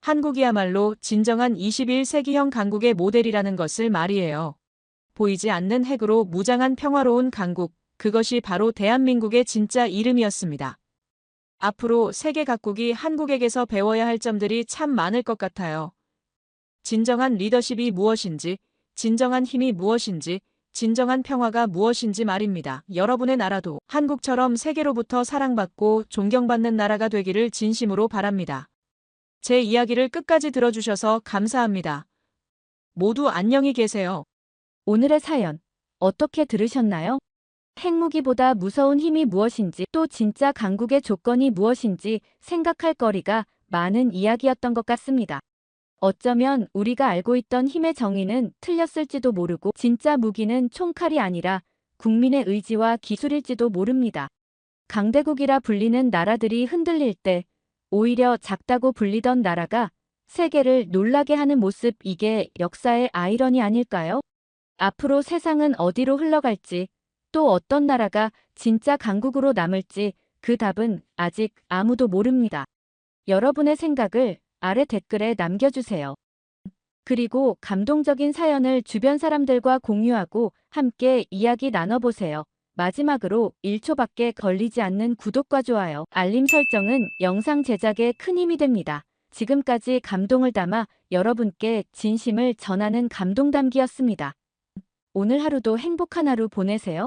한국이야말로 진정한 21세기형 강국의 모델이라는 것을 말이에요. 보이지 않는 핵으로 무장한 평화로운 강국, 그것이 바로 대한민국의 진짜 이름이었습니다. 앞으로 세계 각국이 한국에게서 배워야 할 점들이 참 많을 것 같아요. 진정한 리더십이 무엇인지, 진정한 힘이 무엇인지, 진정한 평화가 무엇인지 말입니다. 여러분의 나라도 한국처럼 세계로부터 사랑받고 존경받는 나라가 되기를 진심으로 바랍니다. 제 이야기를 끝까지 들어주셔서 감사합니다. 모두 안녕히 계세요. 오늘의 사연 어떻게 들으셨나요? 핵무기보다 무서운 힘이 무엇인지 또 진짜 강국의 조건이 무엇인지 생각할 거리가 많은 이야기였던 것 같습니다. 어쩌면 우리가 알고 있던 힘의 정의는 틀렸을지도 모르고 진짜 무기는 총칼이 아니라 국민의 의지와 기술일지도 모릅니다. 강대국이라 불리는 나라들이 흔들릴 때 오히려 작다고 불리던 나라가 세계를 놀라게 하는 모습, 이게 역사의 아이러니 아닐까요? 앞으로 세상은 어디로 흘러갈지, 또 어떤 나라가 진짜 강국으로 남을지 그 답은 아직 아무도 모릅니다. 여러분의 생각을 아래 댓글에 남겨주세요. 그리고 감동적인 사연을 주변 사람들과 공유하고 함께 이야기 나눠보세요. 마지막으로 1초밖에 걸리지 않는 구독과 좋아요, 알림 설정은 영상 제작에 큰 힘이 됩니다. 지금까지 감동을 담아 여러분께 진심을 전하는 감동담기였습니다. 오늘 하루도 행복한 하루 보내세요.